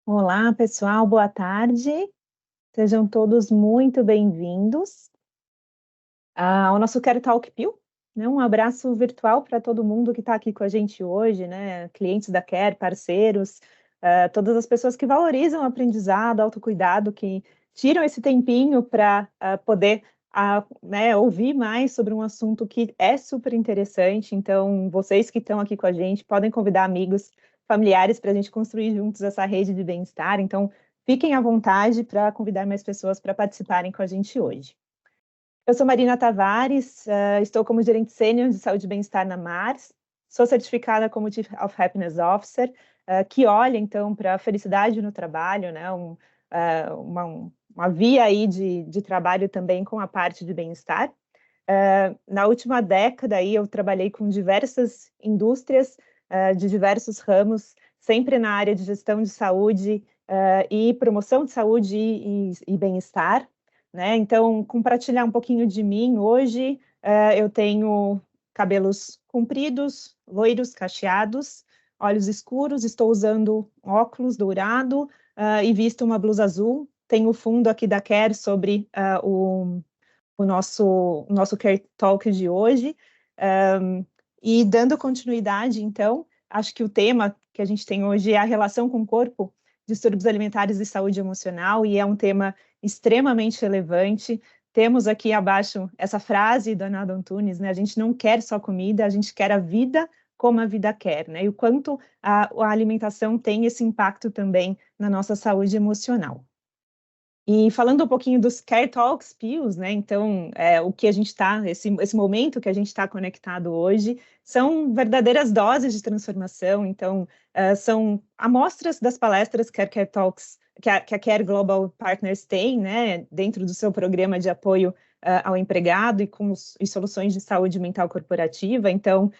Olá, pessoal, boa tarde. Sejam todos muito bem-vindos ao nosso Care Talk Pill, né? Um abraço virtual para todo mundo que está aqui com a gente hoje, né? Clientes da Care, parceiros, todas as pessoas que valorizam o aprendizado, autocuidado, que tiram esse tempinho para poder né, ouvir mais sobre um assunto que é super interessante. Então, vocês que estão aqui com a gente podem convidar amigos, familiares para a gente construir juntos essa rede de bem-estar. Então, fiquem à vontade para convidar mais pessoas para participarem com a gente hoje. Eu sou Marina Tavares, estou como gerente sênior de saúde e bem-estar na Mars, sou certificada como Chief of Happiness Officer, que olha, então, para a felicidade no trabalho, né, uma via aí de trabalho também com a parte de bem-estar. Na última década, aí, eu trabalhei com diversas indústrias de diversos ramos, sempre na área de gestão de saúde e promoção de saúde e bem-estar, né? Então, compartilhar um pouquinho de mim, hoje eu tenho cabelos compridos, loiros, cacheados, olhos escuros, estou usando óculos dourado e visto uma blusa azul. Tenho o fundo aqui da Care sobre o nosso Care Talk de hoje. E dando continuidade, então, acho que o tema que a gente tem hoje é a relação com o corpo, distúrbios alimentares e saúde emocional, e é um tema extremamente relevante. Temos aqui abaixo essa frase do Arnaldo Antunes, né? A gente não quer só comida, a gente quer a vida como a vida quer, né? E o quanto a alimentação tem esse impacto também na nossa saúde emocional. E falando um pouquinho dos Care Talks Pills, né? Então, o que a gente está, esse momento que a gente está conectado hoje, são verdadeiras doses de transformação. Então, são amostras das palestras que a Care Talks, que a Care Global Partners tem, né? Dentro do seu programa de apoio ao empregado e soluções de saúde mental corporativa. Então,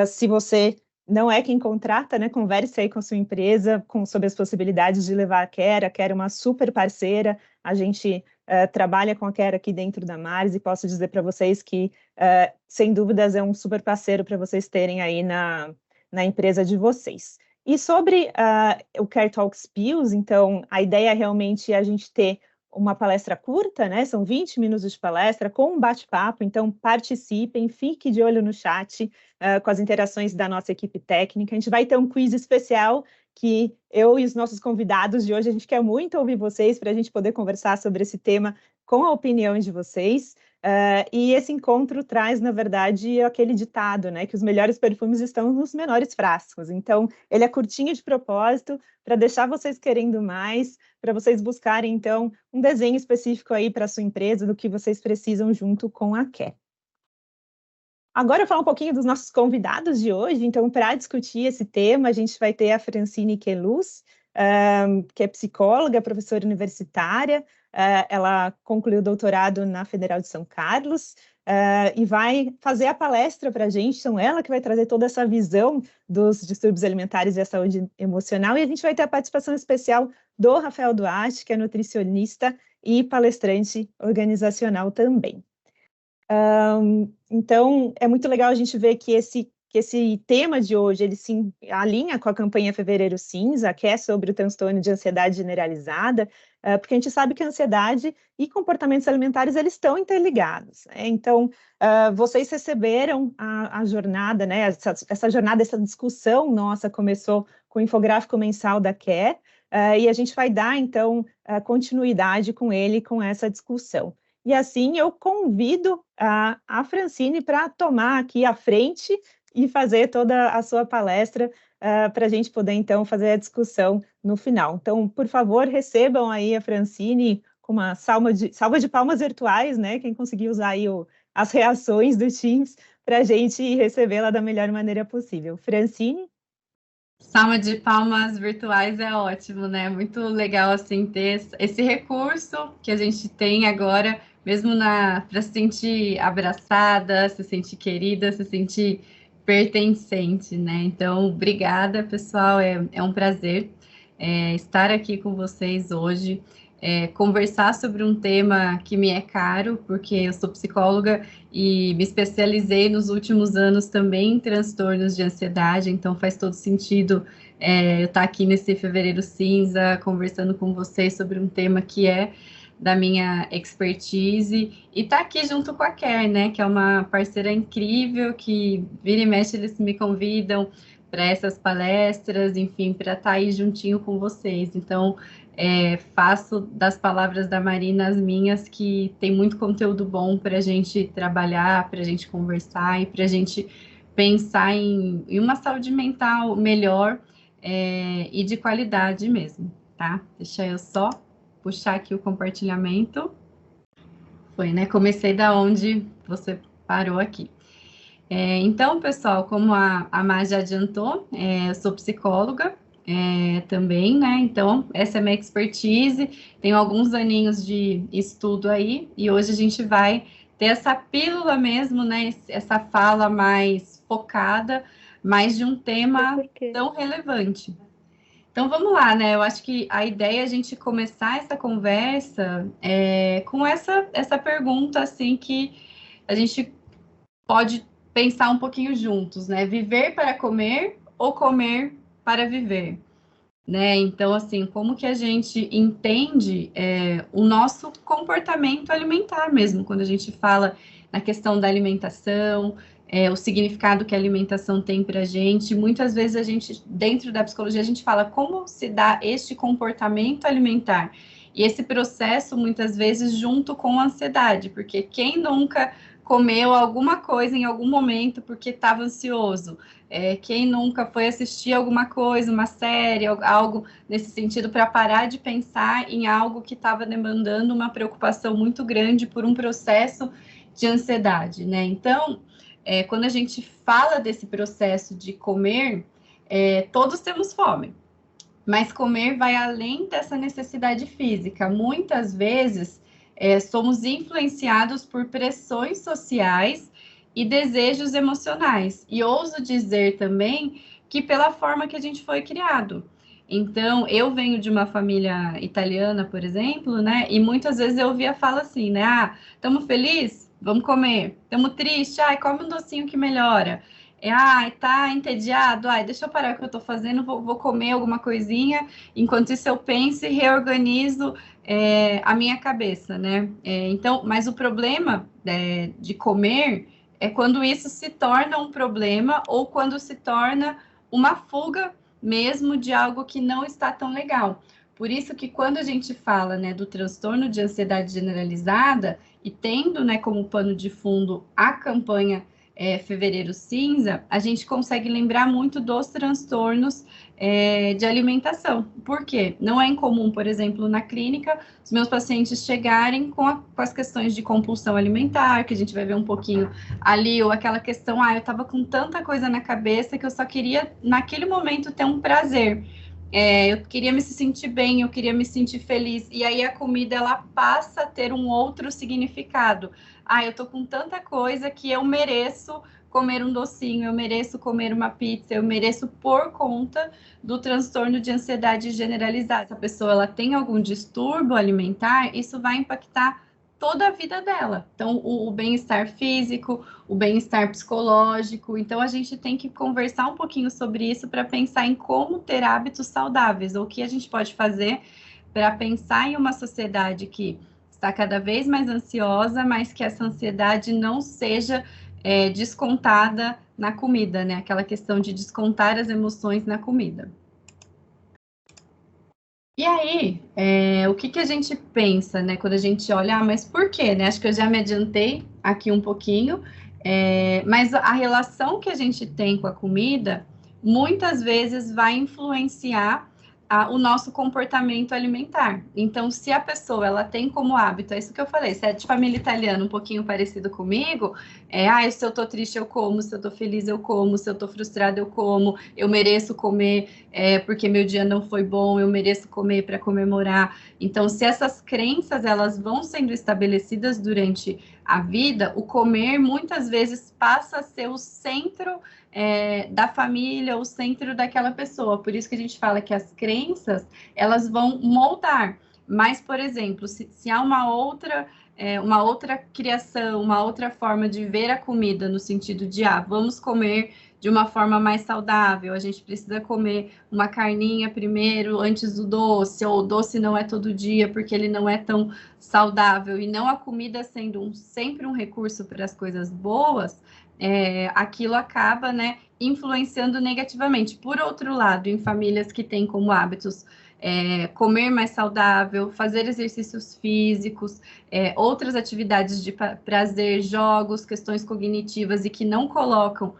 se você não é quem contrata, né? Converse aí com a sua empresa sobre as possibilidades de levar a Care é uma super parceira. A gente trabalha com a Care aqui dentro da Mars e posso dizer para vocês que, sem dúvidas, é um super parceiro para vocês terem aí na empresa de vocês. E sobre o Care Talks Pills, então, a ideia realmente é a gente ter uma palestra curta, né? São 20 minutos de palestra com um bate-papo, então participem, fique de olho no chat com as interações da nossa equipe técnica. A gente vai ter um quiz especial que eu e os nossos convidados de hoje, a gente quer muito ouvir vocês para a gente poder conversar sobre esse tema com a opinião de vocês. E esse encontro traz, na verdade, aquele ditado, né, que os melhores perfumes estão nos menores frascos. Então, ele é curtinho de propósito para deixar vocês querendo mais, para vocês buscarem, então, um desenho específico aí para a sua empresa, do que vocês precisam junto com a Care. Agora eu vou falar um pouquinho dos nossos convidados de hoje. Então, para discutir esse tema, a gente vai ter a Francine Queluz, que é psicóloga, professora universitária. Ela concluiu o doutorado na Federal de São Carlos e vai fazer a palestra para a gente. Então, ela que vai trazer toda essa visão dos distúrbios alimentares e a saúde emocional. E a gente vai ter a participação especial do Rafael Duarte, que é nutricionista e palestrante organizacional também. Então, é muito legal a gente ver que esse tema de hoje, ele se alinha com a campanha Fevereiro Cinza, que é sobre o transtorno de ansiedade generalizada, porque a gente sabe que a ansiedade e comportamentos alimentares, eles estão interligados, né? Então, vocês receberam a jornada, né? Essa jornada, essa discussão nossa começou com o infográfico mensal da Care, e a gente vai dar, então, continuidade com ele, com essa discussão. E assim eu convido a Francine para tomar aqui a frente e fazer toda a sua palestra para a gente poder, então, fazer a discussão no final. Então, por favor, recebam aí a Francine com uma salva de palmas virtuais, né? Quem conseguir usar aí as reações do Teams para a gente recebê-la da melhor maneira possível. Francine? Salva de palmas virtuais é ótimo, né? Muito legal assim ter esse recurso que a gente tem agora, mesmo para se sentir abraçada, se sentir querida, se sentir pertencente, né? Então, obrigada, pessoal. É um prazer estar aqui com vocês hoje. conversar sobre um tema que me é caro, porque eu sou psicóloga e me especializei nos últimos anos também em transtornos de ansiedade, então faz todo sentido eu estar aqui nesse Fevereiro Cinza, conversando com vocês sobre um tema que é da minha expertise, e tá aqui junto com a Care, né, que é uma parceira incrível, que vira e mexe eles me convidam para essas palestras, enfim, para estar aí juntinho com vocês. Então, faço das palavras da Marina as minhas, que tem muito conteúdo bom para a gente trabalhar, para a gente conversar e para a gente pensar em uma saúde mental melhor e de qualidade mesmo, tá? Deixa eu só puxar aqui o compartilhamento. Foi, né? Comecei da onde você parou aqui. Então, pessoal, como a Má já adiantou, eu sou psicóloga também, né? Então, essa é a minha expertise, tenho alguns aninhos de estudo aí, e hoje a gente vai ter essa pílula mesmo, né? Essa fala mais focada, mais de um tema tão relevante. Então, vamos lá, né? Eu acho que a ideia é a gente começar essa conversa com essa pergunta, assim, que a gente pode pensar um pouquinho juntos, né? Viver para comer ou comer para viver, né? Então, assim, como que a gente entende o nosso comportamento alimentar mesmo, quando a gente fala na questão da alimentação, o significado que a alimentação tem para a gente. Muitas vezes a gente, dentro da psicologia, a gente fala como se dá este comportamento alimentar. E esse processo, muitas vezes, junto com a ansiedade, porque quem nunca comeu alguma coisa em algum momento porque estava ansioso? Quem nunca foi assistir alguma coisa, uma série, algo nesse sentido, para parar de pensar em algo que estava demandando uma preocupação muito grande por um processo de ansiedade, né? Então, quando a gente fala desse processo de comer, todos temos fome, mas comer vai além dessa necessidade física. Muitas vezes, somos influenciados por pressões sociais e desejos emocionais. E ouso dizer também que pela forma que a gente foi criado. Então, eu venho de uma família italiana, por exemplo, né? E muitas vezes eu ouvia fala assim, né? Ah, estamos felizes? Vamos comer. Estamos tristes? Ai, come um docinho que melhora. Ai, tá entediado? Ai, deixa eu parar o que eu tô fazendo, vou comer alguma coisinha. Enquanto isso, eu penso e reorganizo a minha cabeça, né? Então, mas o problema de comer é quando isso se torna um problema ou quando se torna uma fuga mesmo de algo que não está tão legal. Por isso que quando a gente fala, né, do transtorno de ansiedade generalizada e tendo, né, como pano de fundo a campanha Fevereiro Cinza, a gente consegue lembrar muito dos transtornos de alimentação. Por quê? Não é incomum, por exemplo, na clínica, os meus pacientes chegarem com as questões de compulsão alimentar, que a gente vai ver um pouquinho ali, ou aquela questão, eu estava com tanta coisa na cabeça que eu só queria, naquele momento, ter um prazer. Eu queria me sentir bem, eu queria me sentir feliz, e aí a comida, ela passa a ter um outro significado. Eu tô com tanta coisa que eu mereço comer um docinho, eu mereço comer uma pizza, eu mereço por conta do transtorno de ansiedade generalizada. Se a pessoa ela tem algum distúrbio alimentar, isso vai impactar toda a vida dela. Então, o bem-estar físico, o bem-estar psicológico. Então, a gente tem que conversar um pouquinho sobre isso para pensar em como ter hábitos saudáveis, ou o que a gente pode fazer para pensar em uma sociedade que está cada vez mais ansiosa, mas que essa ansiedade não seja descontada na comida, né? Aquela questão de descontar as emoções na comida. E aí, o que a gente pensa, né? Quando a gente olha, mas por quê, né? Acho que eu já me adiantei aqui um pouquinho, mas a relação que a gente tem com a comida, muitas vezes vai influenciar o nosso comportamento alimentar. Então, se a pessoa ela tem como hábito, é isso que eu falei, se é de família italiana um pouquinho parecido comigo, se eu tô triste eu como, se eu tô feliz eu como, se eu tô frustrada eu como, eu mereço comer porque meu dia não foi bom, eu mereço comer para comemorar. Então, se essas crenças elas vão sendo estabelecidas durante a vida, o comer muitas vezes passa a ser o centro da família, o centro daquela pessoa. Por isso que a gente fala que as crenças, elas vão moldar. Mas, por exemplo, se há uma outra criação, uma outra forma de ver a comida, no sentido de, vamos comer de uma forma mais saudável, a gente precisa comer uma carninha primeiro, antes do doce, ou o doce não é todo dia, porque ele não é tão saudável, e não a comida sendo sempre um recurso para as coisas boas, aquilo acaba, né, influenciando negativamente. Por outro lado, em famílias que têm como hábitos comer mais saudável, fazer exercícios físicos, outras atividades de prazer, jogos, questões cognitivas, e que não colocam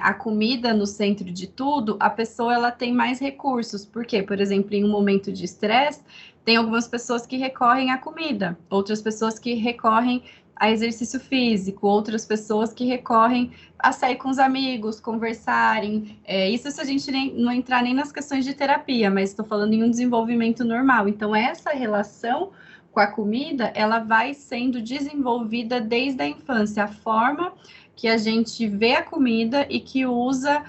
a comida no centro de tudo, a pessoa ela tem mais recursos. Por quê? Por exemplo, em um momento de estresse, tem algumas pessoas que recorrem à comida, outras pessoas que recorrem a exercício físico, outras pessoas que recorrem a sair com os amigos, conversarem. Isso se a gente não entrar nem nas questões de terapia, mas estou falando em um desenvolvimento normal. Então, essa relação com a comida, ela vai sendo desenvolvida desde a infância, a forma que a gente vê a comida e que usa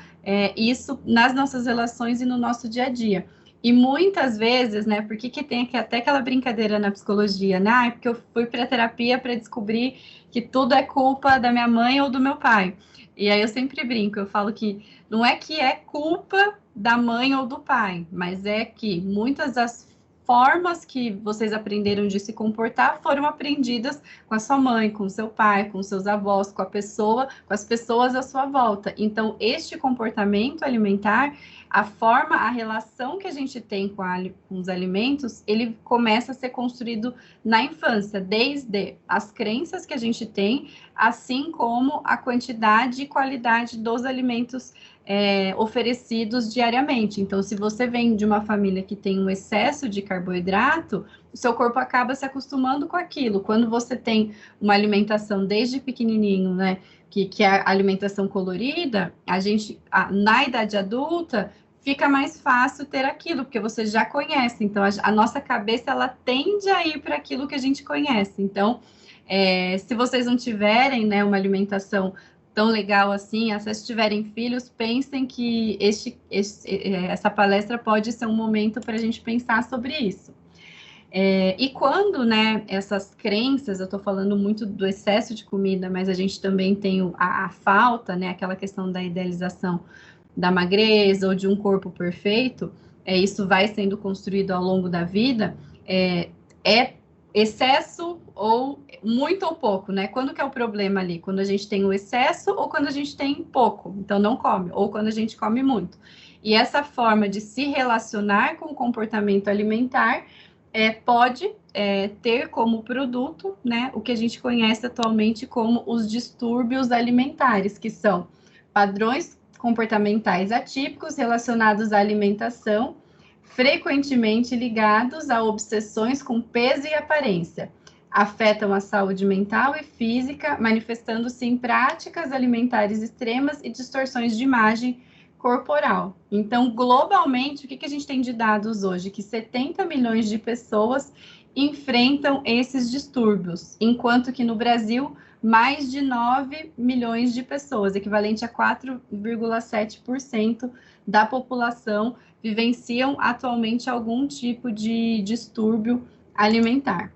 isso nas nossas relações e no nosso dia a dia. E muitas vezes, né, por que tem aqui até aquela brincadeira na psicologia, né? Porque eu fui para a terapia para descobrir que tudo é culpa da minha mãe ou do meu pai. E aí eu sempre brinco, eu falo que não é que é culpa da mãe ou do pai, mas é que muitas das formas que vocês aprenderam de se comportar foram aprendidas com a sua mãe, com o seu pai, com os seus avós, com as pessoas à sua volta. Então, este comportamento alimentar, a relação que a gente tem com os alimentos, ele começa a ser construído na infância, desde as crenças que a gente tem, assim como a quantidade e qualidade dos alimentos oferecidos diariamente. Então, se você vem de uma família que tem um excesso de carboidrato, o seu corpo acaba se acostumando com aquilo. Quando você tem uma alimentação desde pequenininho, né, que é a alimentação colorida, na idade adulta, fica mais fácil ter aquilo, porque você já conhece. Então, a nossa cabeça, ela tende a ir para aquilo que a gente conhece. Então, se vocês não tiverem, né, uma alimentação tão legal assim, se tiverem filhos, pensem que essa palestra pode ser um momento para a gente pensar sobre isso. E quando, né, essas crenças, eu estou falando muito do excesso de comida, mas a gente também tem a falta, né, aquela questão da idealização da magreza ou de um corpo perfeito, isso vai sendo construído ao longo da vida, é excesso ou muito ou pouco, né? Quando que é o problema ali? Quando a gente tem o excesso ou quando a gente tem pouco, então não come, ou quando a gente come muito. E essa forma de se relacionar com o comportamento alimentar pode ter como produto, né, o que a gente conhece atualmente como os distúrbios alimentares, que são padrões comportamentais atípicos relacionados à alimentação, frequentemente ligados a obsessões com peso e aparência. Afetam a saúde mental e física, manifestando-se em práticas alimentares extremas e distorções de imagem corporal. Então, globalmente, o que a gente tem de dados hoje? Que 70 milhões de pessoas enfrentam esses distúrbios, enquanto que no Brasil, mais de 9 milhões de pessoas, equivalente a 4,7% da população, vivenciam atualmente algum tipo de distúrbio alimentar.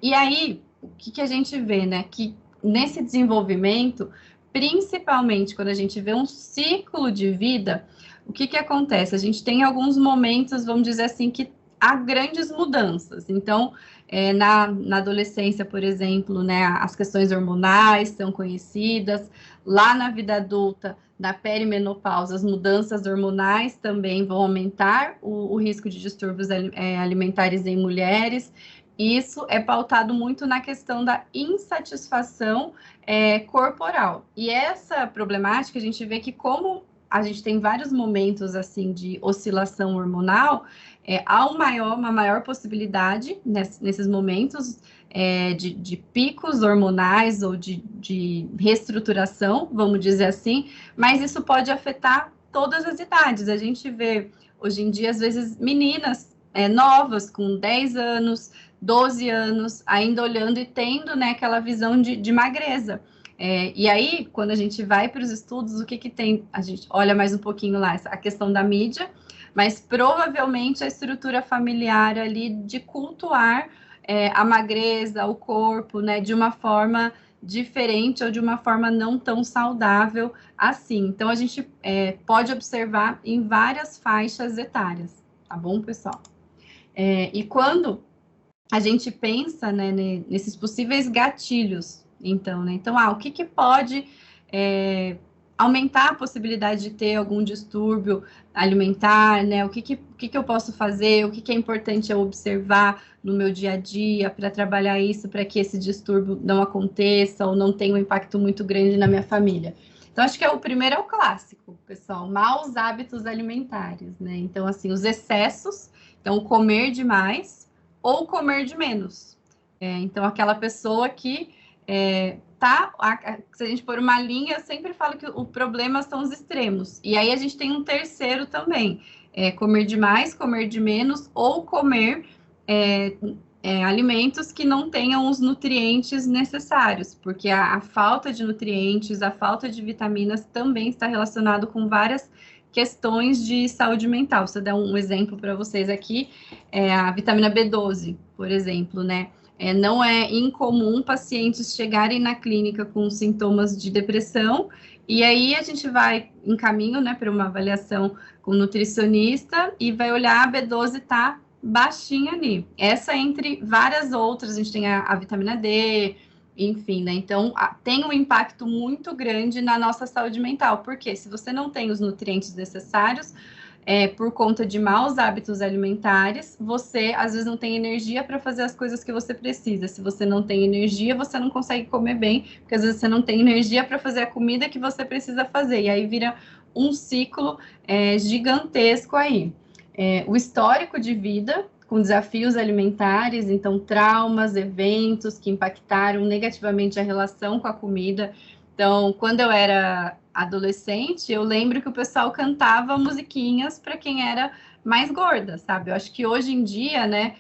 E aí, o que a gente vê, né? Que nesse desenvolvimento, principalmente quando a gente vê um ciclo de vida, o que acontece? A gente tem alguns momentos, vamos dizer assim, que há grandes mudanças. Então, na adolescência, por exemplo, né, as questões hormonais são conhecidas. Lá na vida adulta, na perimenopausa, as mudanças hormonais também vão aumentar o risco de distúrbios alimentares em mulheres. Isso é pautado muito na questão da insatisfação corporal. E essa problemática, a gente vê que como a gente tem vários momentos assim de oscilação hormonal, há uma maior possibilidade nesses momentos de picos hormonais ou de reestruturação, vamos dizer assim, mas isso pode afetar todas as idades. A gente vê, hoje em dia, às vezes, meninas novas, com 10 anos, 12 anos, ainda olhando e tendo, né, aquela visão de magreza. E aí, quando a gente vai para os estudos, o que tem? A gente olha mais um pouquinho lá, a questão da mídia, mas provavelmente a estrutura familiar ali de cultuar a magreza, o corpo, né, de uma forma diferente ou de uma forma não tão saudável assim. Então, a gente pode observar em várias faixas etárias, tá bom, pessoal? E quando a gente pensa, né, nesses possíveis gatilhos, então, né? Então, o que pode aumentar a possibilidade de ter algum distúrbio alimentar, né? O que eu posso fazer? O que é importante eu observar no meu dia a dia para trabalhar isso, para que esse distúrbio não aconteça ou não tenha um impacto muito grande na minha família? Então, acho que o primeiro é o clássico, pessoal, maus hábitos alimentares, né? Então, assim, os excessos, então, comer demais ou comer de menos. Então, aquela pessoa que se a gente pôr uma linha, eu sempre falo que o problema são os extremos. E aí a gente tem um terceiro também, comer demais, comer de menos, ou comer alimentos que não tenham os nutrientes necessários, porque a falta de nutrientes, a falta de vitaminas também está relacionado com várias questões de saúde mental. Se eu der um exemplo para vocês aqui, a vitamina B12, por exemplo, né? Não é incomum pacientes chegarem na clínica com sintomas de depressão, e aí a gente vai em caminho, né, para uma avaliação com o nutricionista e vai olhar a B12 tá baixinha ali. Essa entre várias outras, a gente tem a vitamina D, enfim, né? Então, tem um impacto muito grande na nossa saúde mental, porque se você não tem os nutrientes necessários, por conta de maus hábitos alimentares, você às vezes não tem energia para fazer as coisas que você precisa. Se você não tem energia, você não consegue comer bem, porque às vezes você não tem energia para fazer a comida que você precisa fazer. E aí vira um ciclo gigantesco aí. O histórico de vida com desafios alimentares, então traumas, eventos que impactaram negativamente a relação com a comida. Então, quando eu era adolescente, eu lembro que o pessoal cantava musiquinhas para quem era mais gorda, sabe? Eu acho que hoje em dia, né,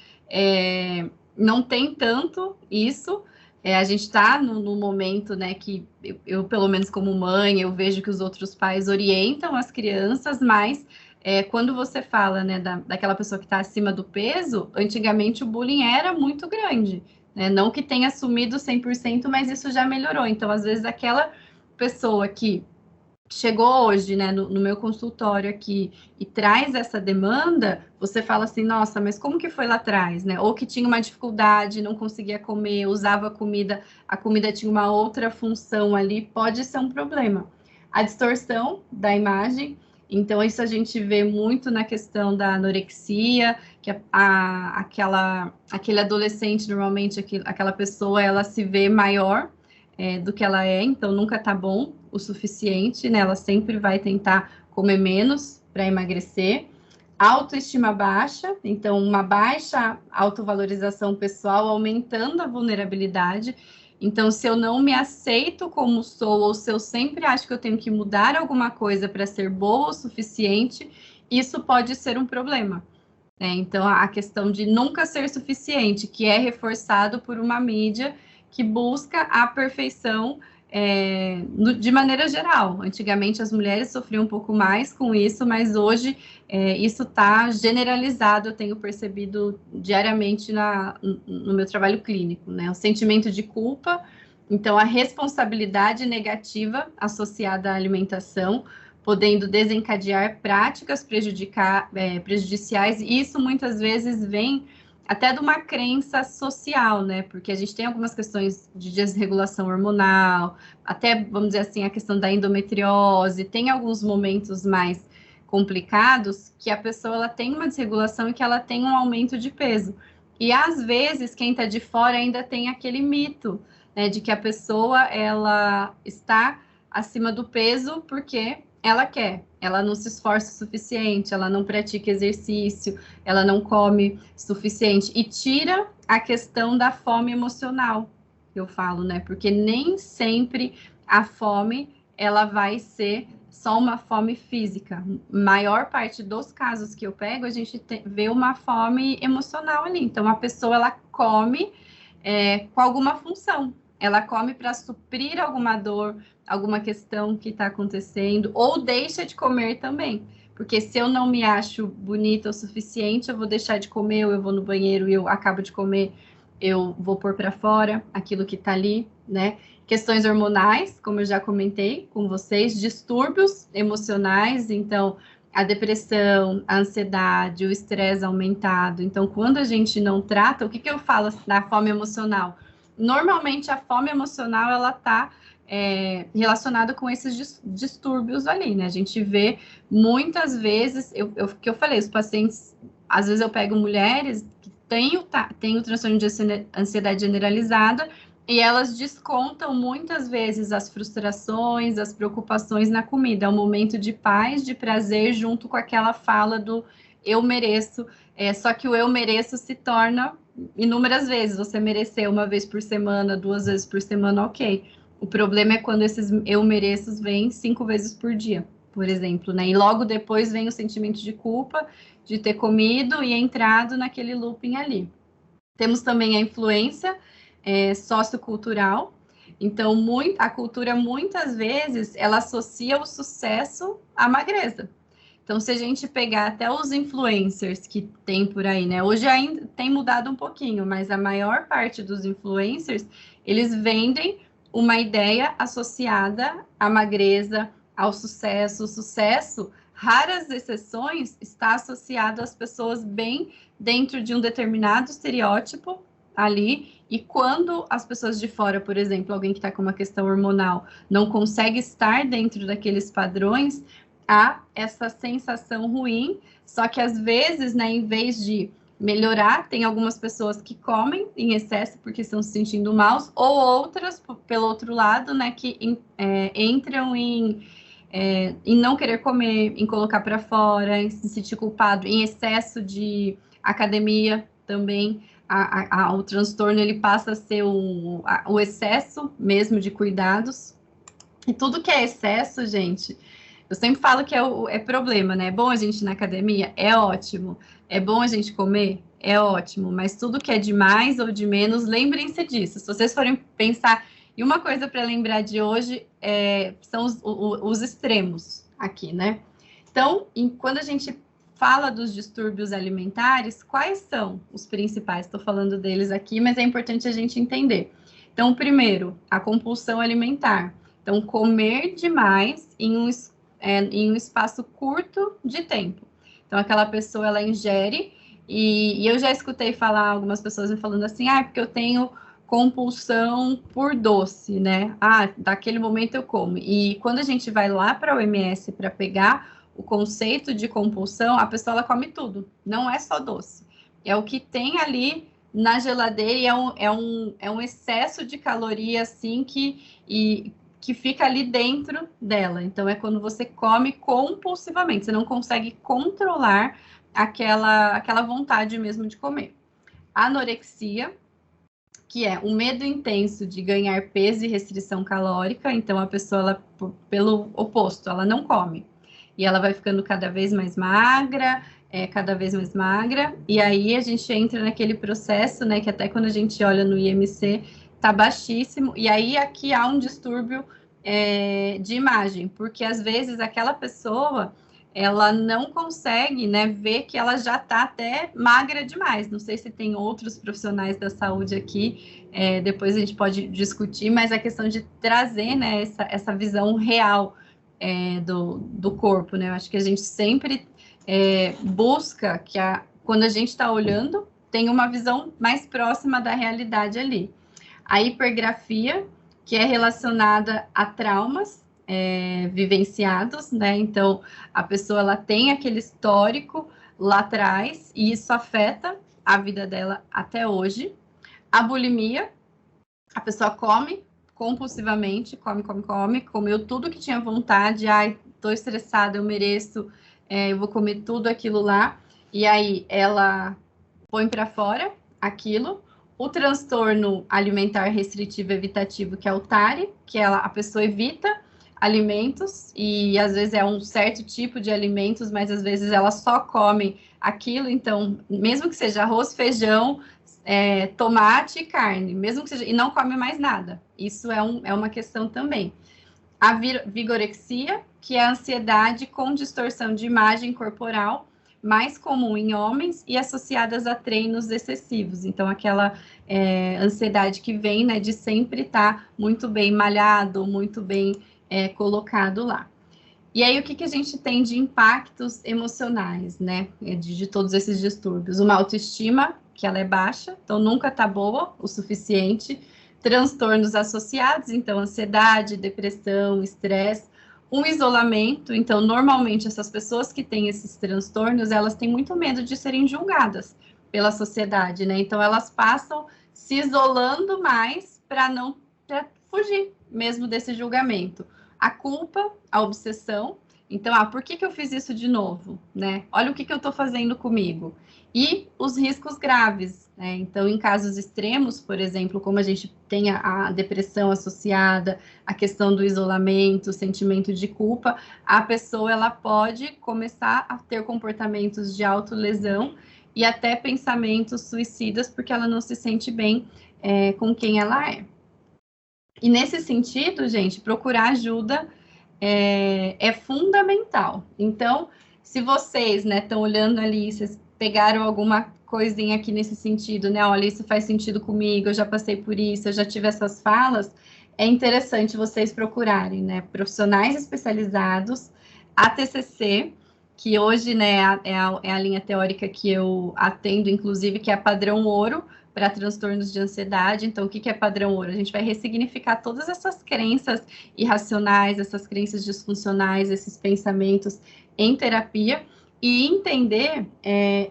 não tem tanto isso. A gente está no momento, né, que eu, pelo menos como mãe, eu vejo que os outros pais orientam as crianças, mas quando você fala, né, daquela pessoa que está acima do peso, antigamente o bullying era muito grande. Não que tenha sumido 100%, mas isso já melhorou. Então, às vezes, aquela pessoa que chegou hoje, né, no meu consultório aqui e traz essa demanda, você fala assim, nossa, mas como que foi lá atrás, né? Ou que tinha uma dificuldade, não conseguia comer, usava a comida tinha uma outra função ali, pode ser um problema. A distorção da imagem, então isso a gente vê muito na questão da anorexia, que aquele adolescente, normalmente aquela pessoa, ela se vê maior do que ela é, então nunca tá bom o suficiente, né? Ela sempre vai tentar comer menos para emagrecer. Autoestima baixa, então uma baixa autovalorização pessoal, aumentando a vulnerabilidade. Então, se eu não me aceito como sou, ou se eu sempre acho que eu tenho que mudar alguma coisa para ser boa o suficiente, isso pode ser um problema. Então, a questão de nunca ser suficiente, que é reforçado por uma mídia que busca a perfeição de maneira geral. Antigamente, as mulheres sofriam um pouco mais com isso, mas hoje isso está generalizado, eu tenho percebido diariamente no meu trabalho clínico, né? O sentimento de culpa, então a responsabilidade negativa associada à alimentação, podendo desencadear práticas prejudiciais, e isso muitas vezes vem até de uma crença social, né? Porque a gente tem algumas questões de desregulação hormonal, até, vamos dizer assim, a questão da endometriose, tem alguns momentos mais complicados que a pessoa ela tem uma desregulação e que ela tem um aumento de peso. E às vezes quem está de fora ainda tem aquele mito, né, de que a pessoa ela está acima do peso porque ela quer, ela não se esforça o suficiente, ela não pratica exercício, ela não come suficiente e tira a questão da fome emocional, que eu falo, né? Porque nem sempre a fome ela vai ser só uma fome física. Maior parte dos casos que eu pego, a gente vê uma fome emocional ali. Então, a pessoa ela come com alguma função. Ela come para suprir alguma dor, alguma questão que está acontecendo, ou deixa de comer também. porque se eu não me acho bonita o suficiente, eu vou deixar de comer, ou eu vou no banheiro e eu acabo de comer, eu vou pôr para fora aquilo que está ali, né? Questões hormonais, como eu já comentei com vocês, distúrbios emocionais, então a depressão, a ansiedade, o estresse aumentado. Então, quando a gente não trata, o que eu falo da fome emocional? Normalmente, a fome emocional, ela está relacionada com esses distúrbios ali, né? A gente vê muitas vezes, que eu falei, os pacientes, às vezes eu pego mulheres que têm o transtorno de ansiedade generalizada, e elas descontam muitas vezes as frustrações, as preocupações na comida. É um momento de paz, de prazer, junto com aquela fala do eu mereço. Só que o eu mereço se torna inúmeras vezes. Você mereceu uma vez por semana, 2 vezes por semana, ok. O problema é quando esses eu mereço vêm 5 vezes por dia, por exemplo, né? E logo depois vem o sentimento de culpa de ter comido e entrado naquele looping ali. Temos também a influência sociocultural. Então, a cultura, muitas vezes, ela associa o sucesso à magreza. Então, se a gente pegar até os influencers que tem por aí, né? Hoje ainda tem mudado um pouquinho, mas a maior parte dos influencers, eles vendem uma ideia associada à magreza, ao sucesso. O sucesso, raras exceções, está associado às pessoas bem dentro de um determinado estereótipo ali, e quando as pessoas de fora, por exemplo, alguém que está com uma questão hormonal, não consegue estar dentro daqueles padrões, há essa sensação ruim, só que às vezes, né, em vez de melhorar, tem algumas pessoas que comem em excesso porque estão se sentindo mal, ou outras, pelo outro lado, né, que entram em não querer comer, em colocar para fora, em se sentir culpado, em excesso de academia também. O transtorno ele passa a ser o excesso mesmo de cuidados. E tudo que é excesso, gente, eu sempre falo que é problema, né? É bom a gente ir na academia? É ótimo. É bom a gente comer? É ótimo. Mas tudo que é de mais ou de menos, lembrem-se disso. Se vocês forem pensar... E uma coisa para lembrar de hoje são os extremos aqui, né? Então, quando a gente fala dos distúrbios alimentares, quais são os principais? Estou falando deles aqui, mas é importante a gente entender. Então, o primeiro, a compulsão alimentar. Então, comer demais em um espaço curto de tempo. Então, aquela pessoa, ela ingere, e eu já escutei falar, algumas pessoas me falando assim, porque eu tenho compulsão por doce, né? Daquele momento eu como. E quando a gente vai lá para a OMS para pegar o conceito de compulsão, a pessoa ela come tudo, não é só doce. É o que tem ali na geladeira e é um excesso de caloria, assim, que fica ali dentro dela. Então, é quando você come compulsivamente, você não consegue controlar aquela vontade mesmo de comer. Anorexia, que é o medo intenso de ganhar peso e restrição calórica. Então, a pessoa, ela, pelo oposto, ela não come. E ela vai ficando cada vez mais magra, e aí a gente entra naquele processo, né, que até quando a gente olha no IMC, tá baixíssimo, e aí aqui há um distúrbio de imagem, porque às vezes aquela pessoa, ela não consegue, né, ver que ela já tá até magra demais. Não sei se tem outros profissionais da saúde aqui, depois a gente pode discutir, mas a questão de trazer, né, essa visão real do corpo, né? Eu acho que a gente sempre busca que quando a gente está olhando, tem uma visão mais próxima da realidade ali. A hipergrafia, que é relacionada a traumas vivenciados, né? Então, a pessoa ela tem aquele histórico lá atrás e isso afeta a vida dela até hoje. A bulimia, a pessoa come compulsivamente, comeu tudo que tinha vontade, tô estressada, eu mereço, eu vou comer tudo aquilo lá, e aí ela põe para fora aquilo. O transtorno alimentar restritivo evitativo, que é o TARI, que a pessoa evita alimentos, e às vezes é um certo tipo de alimentos, mas às vezes ela só come aquilo, então, mesmo que seja arroz, feijão, tomate e carne, mesmo que seja, e não come mais nada. Isso é uma questão também. a vigorexia, que é a ansiedade com distorção de imagem corporal, mais comum em homens e associadas a treinos excessivos. Então, aquela ansiedade que vem, né, de sempre estar muito bem malhado, muito bem colocado lá. E aí, o que a gente tem de impactos emocionais, né, de todos esses distúrbios? Uma autoestima, que ela é baixa, então nunca está boa o suficiente. Transtornos associados, então ansiedade, depressão, estresse, um isolamento. Então, normalmente, essas pessoas que têm esses transtornos, elas têm muito medo de serem julgadas pela sociedade, né? Então, elas passam se isolando mais para fugir mesmo desse julgamento. A culpa, a obsessão. Então, por que eu fiz isso de novo, né? Olha o que eu estou fazendo comigo. E os riscos graves, né? Então, em casos extremos, por exemplo, como a gente tem a depressão associada, a questão do isolamento, o sentimento de culpa, a pessoa ela pode começar a ter comportamentos de autolesão e até pensamentos suicidas, porque ela não se sente bem com quem ela é. E nesse sentido, gente, procurar ajuda é fundamental. Então, se vocês, né, estão olhando ali, vocês pegaram alguma coisinha aqui nesse sentido, né? Olha, isso faz sentido comigo, eu já passei por isso, eu já tive essas falas. É interessante vocês procurarem, né, profissionais especializados, a TCC, que hoje, né, é a linha teórica que eu atendo, inclusive, que é a padrão ouro para transtornos de ansiedade. Então, o que é padrão ouro? A gente vai ressignificar todas essas crenças irracionais, essas crenças disfuncionais, esses pensamentos em terapia e entender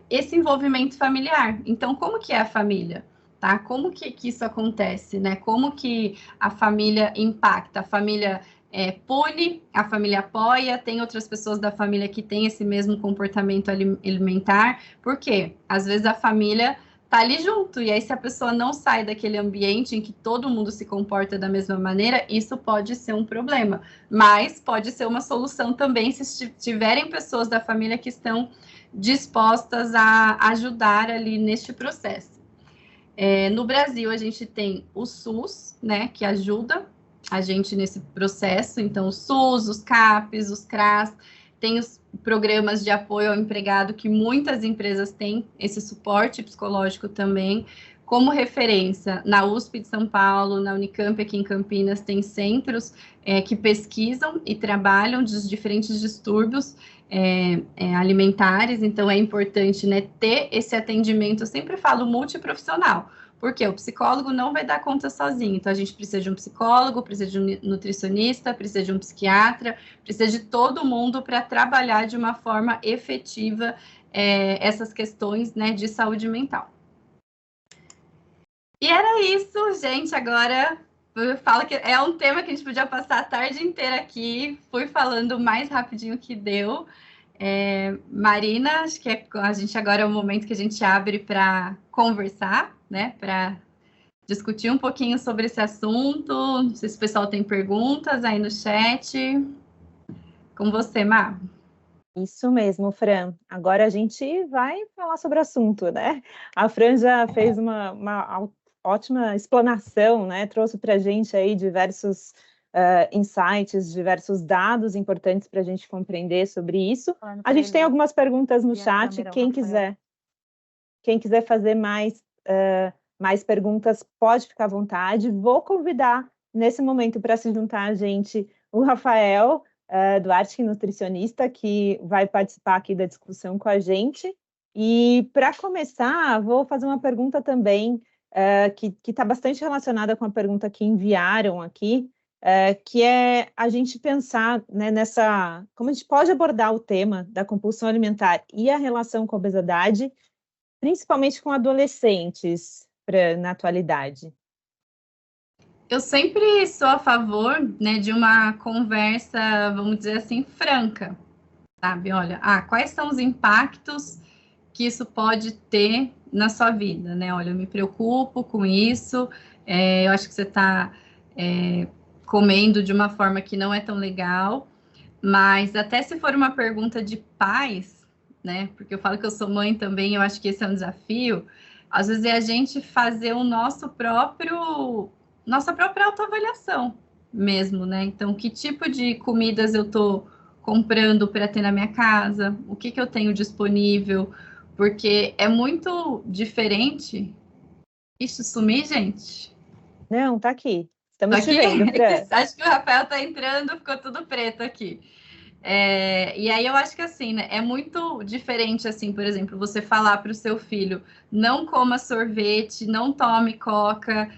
esse envolvimento familiar. Então, como que é a família? Tá? Como que isso acontece, né? Como que a família impacta? A família pune, a família apoia, tem outras pessoas da família que têm esse mesmo comportamento alimentar. Por quê? Às vezes a família tá ali junto, e aí se a pessoa não sai daquele ambiente em que todo mundo se comporta da mesma maneira, isso pode ser um problema, mas pode ser uma solução também se tiverem pessoas da família que estão dispostas a ajudar ali neste processo. No Brasil, a gente tem o SUS, né, que ajuda a gente nesse processo, então o SUS, os CAPs, os CRAS, tem os programas de apoio ao empregado que muitas empresas têm esse suporte psicológico também. Como referência, na USP de São Paulo, na Unicamp aqui em Campinas, tem centros que pesquisam e trabalham dos diferentes distúrbios alimentares, então é importante, né, ter esse atendimento, eu sempre falo multiprofissional, porque o psicólogo não vai dar conta sozinho, então a gente precisa de um psicólogo, precisa de um nutricionista, precisa de um psiquiatra, precisa de todo mundo para trabalhar de uma forma efetiva essas questões, né, de saúde mental. E era isso, gente, agora eu falo que é um tema que a gente podia passar a tarde inteira aqui, fui falando o mais rapidinho que deu. Marina, acho que a gente agora é o momento que a gente abre para conversar, né, para discutir um pouquinho sobre esse assunto. Não sei se o pessoal tem perguntas aí no chat. Com você, Má. Isso mesmo, Fran. Agora a gente vai falar sobre o assunto, né? A Fran já fez uma ótima explanação, né? Trouxe para a gente aí diversos insights, diversos dados importantes para a gente compreender sobre isso. A gente tem algumas perguntas no chat. Quem quiser fazer mais perguntas, pode ficar à vontade. Vou convidar, nesse momento, para se juntar a gente, o Rafael Duarte, nutricionista, que vai participar aqui da discussão com a gente. E, para começar, vou fazer uma pergunta também, que está bastante relacionada com a pergunta que enviaram aqui, que é a gente pensar, né, como a gente pode abordar o tema da compulsão alimentar e a relação com a obesidade, principalmente com adolescentes, na atualidade. Eu sempre sou a favor, né, de uma conversa, vamos dizer assim, franca, sabe? Olha, quais são os impactos que isso pode ter na sua vida, né? Olha, eu me preocupo com isso, eu acho que você está comendo de uma forma que não é tão legal, mas até se for uma pergunta de pais, né? Porque eu falo que eu sou mãe também, eu acho que esse é um desafio. Às vezes é a gente fazer o nossa própria autoavaliação, mesmo, né? Então, que tipo de comidas eu estou comprando para ter na minha casa? O que eu tenho disponível? Porque é muito diferente. Isso sumir, gente? Não, tá aqui. Tô Estamos te aqui, vendo, Fran. acho que o Rafael tá entrando, ficou tudo preto aqui. E aí eu acho que assim, né, é muito diferente, assim, por exemplo, você falar para o seu filho, não coma sorvete, não tome coca,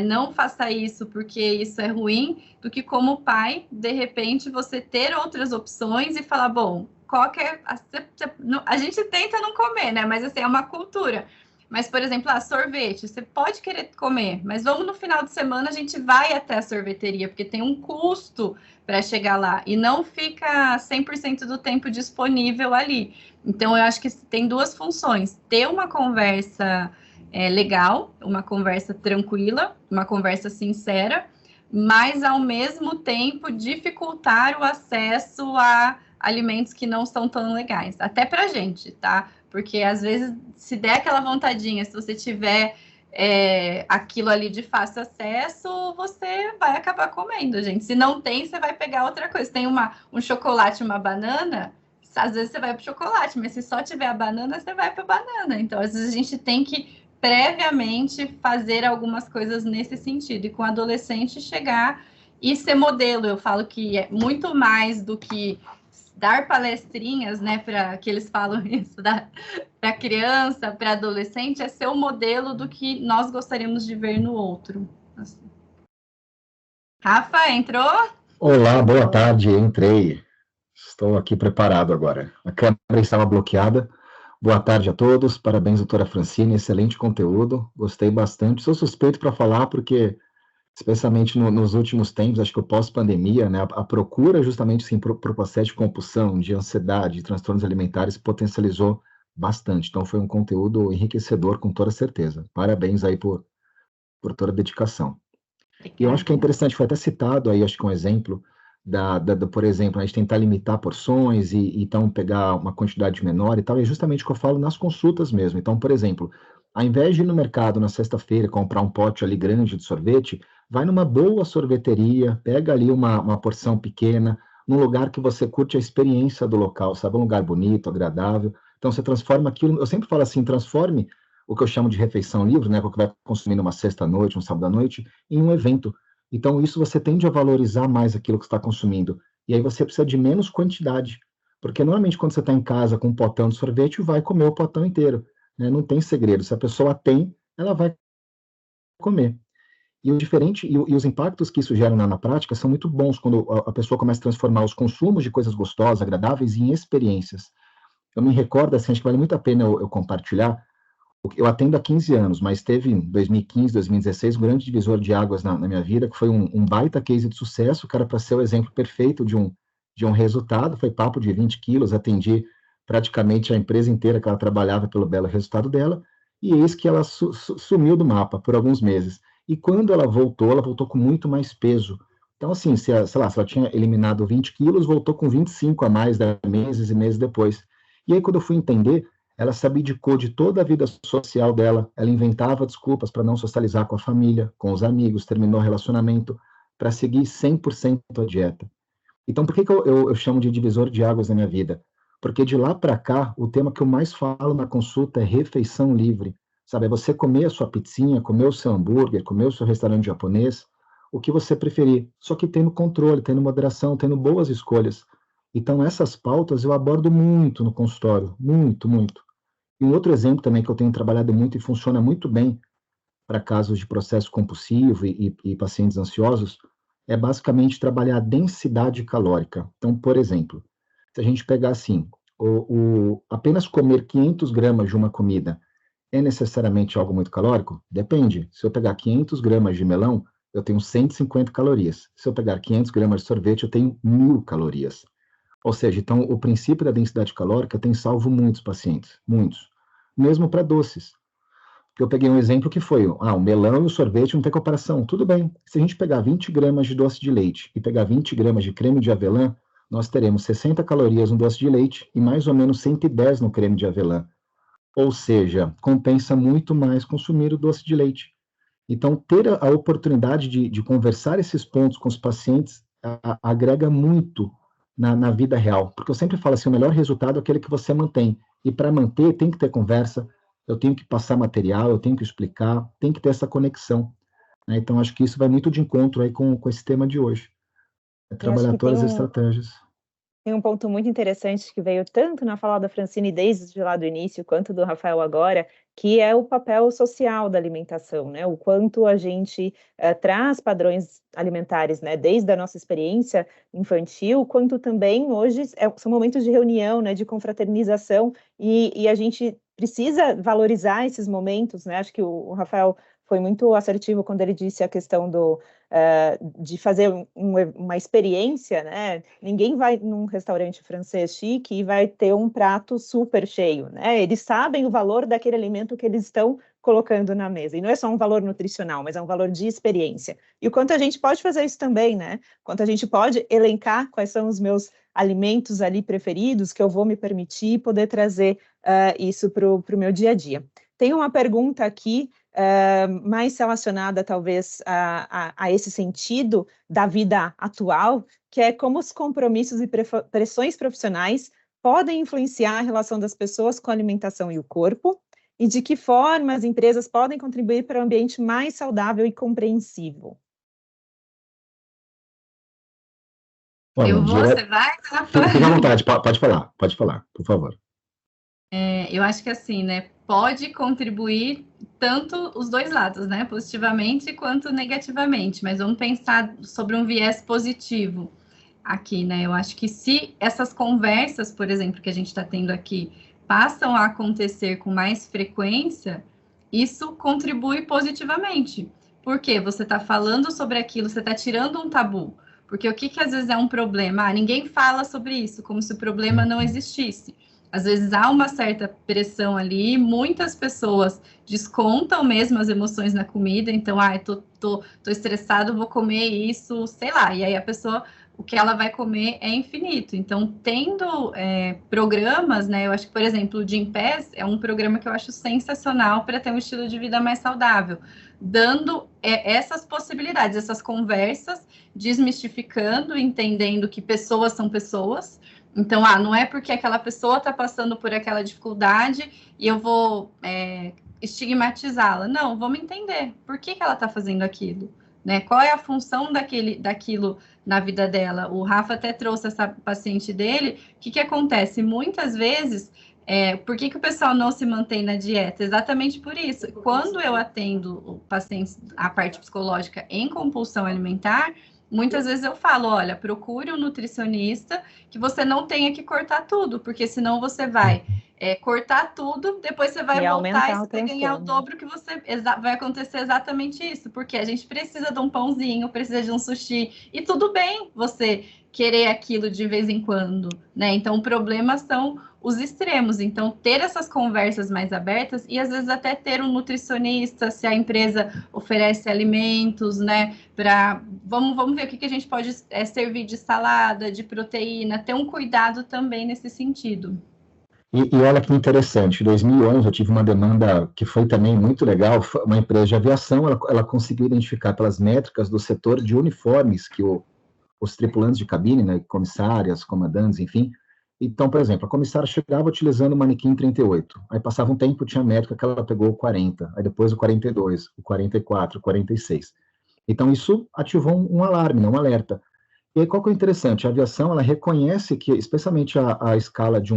não faça isso porque isso é ruim, do que como pai, de repente, você ter outras opções e falar, bom, coca a gente tenta não comer, né? Mas assim, é uma cultura. Mas, por exemplo, sorvete, você pode querer comer, mas vamos no final de semana, a gente vai até a sorveteria, porque tem um custo para chegar lá e não fica 100% do tempo disponível ali. Então, eu acho que tem duas funções: ter uma conversa legal, uma conversa tranquila, uma conversa sincera, mas ao mesmo tempo dificultar o acesso a alimentos que não são tão legais, até para gente, tá? Porque às vezes, se der aquela vontadinha, se você tiver aquilo ali de fácil acesso, você vai acabar comendo, gente. Se não tem, você vai pegar outra coisa. Tem um chocolate, uma banana, às vezes você vai para o chocolate, mas se só tiver a banana, você vai para a banana. Então, às vezes a gente tem que previamente fazer algumas coisas nesse sentido. E com adolescente chegar e ser modelo. Eu falo que é muito mais do que dar palestrinhas, né, para que eles falam isso para criança, para adolescente, é ser o modelo do que nós gostaríamos de ver no outro. Assim. Rafa, entrou? Olá, boa tarde, entrei. Estou aqui preparado agora. A câmera estava bloqueada. Boa tarde a todos, parabéns, doutora Francine, excelente conteúdo, gostei bastante. Sou suspeito para falar porque, especialmente nos últimos tempos, acho que o pós-pandemia, né, a procura justamente assim, por processo de compulsão, de ansiedade, de transtornos alimentares potencializou bastante. Então foi um conteúdo enriquecedor, com toda certeza. Parabéns aí por toda a dedicação. E eu acho que é interessante, foi até citado aí, acho que um exemplo, por exemplo, a gente tentar limitar porções e então pegar uma quantidade menor e tal, é justamente o que eu falo nas consultas mesmo. Então, por exemplo, ao invés de ir no mercado na sexta-feira comprar um pote ali grande de sorvete, vai numa boa sorveteria, pega ali uma porção pequena, num lugar que você curte a experiência do local, sabe? Um lugar bonito, agradável. Então, você transforma aquilo, eu sempre falo assim, transforme o que eu chamo de refeição livre, né, o que vai consumir numa sexta-noite, um sábado à noite, em um evento. Então, isso você tende a valorizar mais aquilo que está consumindo. E aí você precisa de menos quantidade. Porque normalmente quando você está em casa com um potão de sorvete, vai comer o potão inteiro. Né? Não tem segredo. Se a pessoa tem, ela vai comer. E o diferente, e os impactos que isso gera na prática são muito bons quando a pessoa começa a transformar os consumos de coisas gostosas, agradáveis, em experiências. Eu me recordo, assim, acho que vale muito a pena eu compartilhar. Eu atendo há 15 anos, mas teve em 2015, 2016 um grande divisor de águas na minha vida, que foi um baita case de sucesso, que era para ser o exemplo perfeito de um resultado, foi papo de 20 quilos, atendi praticamente a empresa inteira que ela trabalhava pelo belo resultado dela, e eis que ela sumiu do mapa por alguns meses. E quando ela voltou com muito mais peso. Então, assim, sei lá, se ela tinha eliminado 20 quilos, voltou com 25 a mais, meses e meses depois. E aí, quando eu fui entender, ela se abdicou de toda a vida social dela, ela inventava desculpas para não socializar com a família, com os amigos, terminou o relacionamento, para seguir 100% a dieta. Então, por que eu chamo de divisor de águas na minha vida? Porque de lá para cá, o tema que eu mais falo na consulta é refeição livre. Sabe, é você comer a sua pizzinha, comer o seu hambúrguer, comer o seu restaurante japonês, o que você preferir. Só que tendo controle, tendo moderação, tendo boas escolhas. Então, essas pautas eu abordo muito no consultório, muito, muito. E um outro exemplo também que eu tenho trabalhado muito e funciona muito bem para casos de processo compulsivo e pacientes ansiosos é basicamente trabalhar a densidade calórica. Então, por exemplo, se a gente pegar assim, apenas comer 500 gramas de uma comida é necessariamente algo muito calórico? Depende. Se eu pegar 500 gramas de melão, eu tenho 150 calorias. Se eu pegar 500 gramas de sorvete, eu tenho 1.000 calorias. Ou seja, então, o princípio da densidade calórica tem salvo muitos pacientes, muitos. Mesmo para doces. Eu peguei um exemplo que foi, o melão e o sorvete não tem comparação. Tudo bem, se a gente pegar 20 gramas de doce de leite e pegar 20 gramas de creme de avelã, nós teremos 60 calorias no doce de leite e mais ou menos 110 no creme de avelã. Ou seja, compensa muito mais consumir o doce de leite. Então, ter a oportunidade de conversar esses pontos com os pacientes agrega muito na vida real, porque eu sempre falo assim, o melhor resultado é aquele que você mantém, e para manter tem que ter conversa, eu tenho que passar material, eu tenho que explicar, tem que ter essa conexão, né? Então, acho que isso vai muito de encontro aí com esse tema de hoje, Eu acho trabalhar que todas as estratégias. tem um ponto muito interessante que veio tanto na fala da Francine desde lá do início, quanto do Rafael agora, que é o papel social da alimentação, né? O quanto a gente traz padrões alimentares, né? Desde a nossa experiência infantil, quanto também hoje são momentos de reunião, né? De confraternização, e a gente precisa valorizar esses momentos, né? Acho que o Rafael foi muito assertivo quando ele disse a questão de fazer uma experiência, né? Ninguém vai num restaurante francês chique e vai ter um prato super cheio, né? Eles sabem o valor daquele alimento que eles estão colocando na mesa. E não é só um valor nutricional, mas é um valor de experiência. E o quanto a gente pode fazer isso também, né? Quanto a gente pode elencar quais são os meus alimentos ali preferidos que eu vou me permitir poder trazer isso para o meu dia a dia. Tem uma pergunta aqui mais relacionada, talvez, a esse sentido da vida atual, que é como os compromissos e pressões profissionais podem influenciar a relação das pessoas com a alimentação e o corpo, e de que forma as empresas podem contribuir para um ambiente mais saudável e compreensivo. Você vai? Fica à vontade, pode falar, por favor. Eu acho que assim, né, pode contribuir tanto os dois lados, né, positivamente quanto negativamente, mas vamos pensar sobre um viés positivo aqui, né, eu acho que se essas conversas, por exemplo, que a gente está tendo aqui, passam a acontecer com mais frequência, isso contribui positivamente, porque você está falando sobre aquilo, você está tirando um tabu, porque o que às vezes é um problema? Ninguém fala sobre isso, como se o problema não existisse. Às vezes há uma certa pressão ali, muitas pessoas descontam mesmo as emoções na comida, então, tô estressado, vou comer isso, sei lá, e aí a pessoa, o que ela vai comer é infinito. Então, tendo programas, né, eu acho que, por exemplo, o Gympass é um programa que eu acho sensacional para ter um estilo de vida mais saudável, dando essas possibilidades, essas conversas, desmistificando, entendendo que pessoas são pessoas. Então, não é porque aquela pessoa está passando por aquela dificuldade e eu vou estigmatizá-la. Não, vamos entender por que ela está fazendo aquilo, né? Qual é a função daquilo na vida dela? O Rafa até trouxe essa paciente dele. O que acontece? Muitas vezes, por que o pessoal não se mantém na dieta? Exatamente por isso. Quando eu atendo o paciente, a parte psicológica em compulsão alimentar, muitas vezes eu falo, olha, procure um nutricionista que você não tenha que cortar tudo, porque senão você vai cortar tudo, depois você vai voltar e você vai ganhar o dobro que você... Vai acontecer exatamente isso, porque a gente precisa de um pãozinho, precisa de um sushi, e tudo bem você querer aquilo de vez em quando, né? Então, o problema são os extremos. Então, ter essas conversas mais abertas e, às vezes, até ter um nutricionista, se a empresa oferece alimentos, né? Vamos ver o que a gente pode servir de salada, de proteína, ter um cuidado também nesse sentido. E olha que interessante, em 2011 eu tive uma demanda que foi também muito legal, uma empresa de aviação, ela conseguiu identificar pelas métricas do setor de uniformes que os tripulantes de cabine, né, comissárias, comandantes, enfim. Então, por exemplo, a comissária chegava utilizando o manequim 38, aí passava um tempo, tinha métrica que ela pegou o 40, aí depois o 42, o 44, o 46. Então, isso ativou um alarme, né, um alerta. E aí, qual que é o interessante? A aviação, ela reconhece que, especialmente a escala de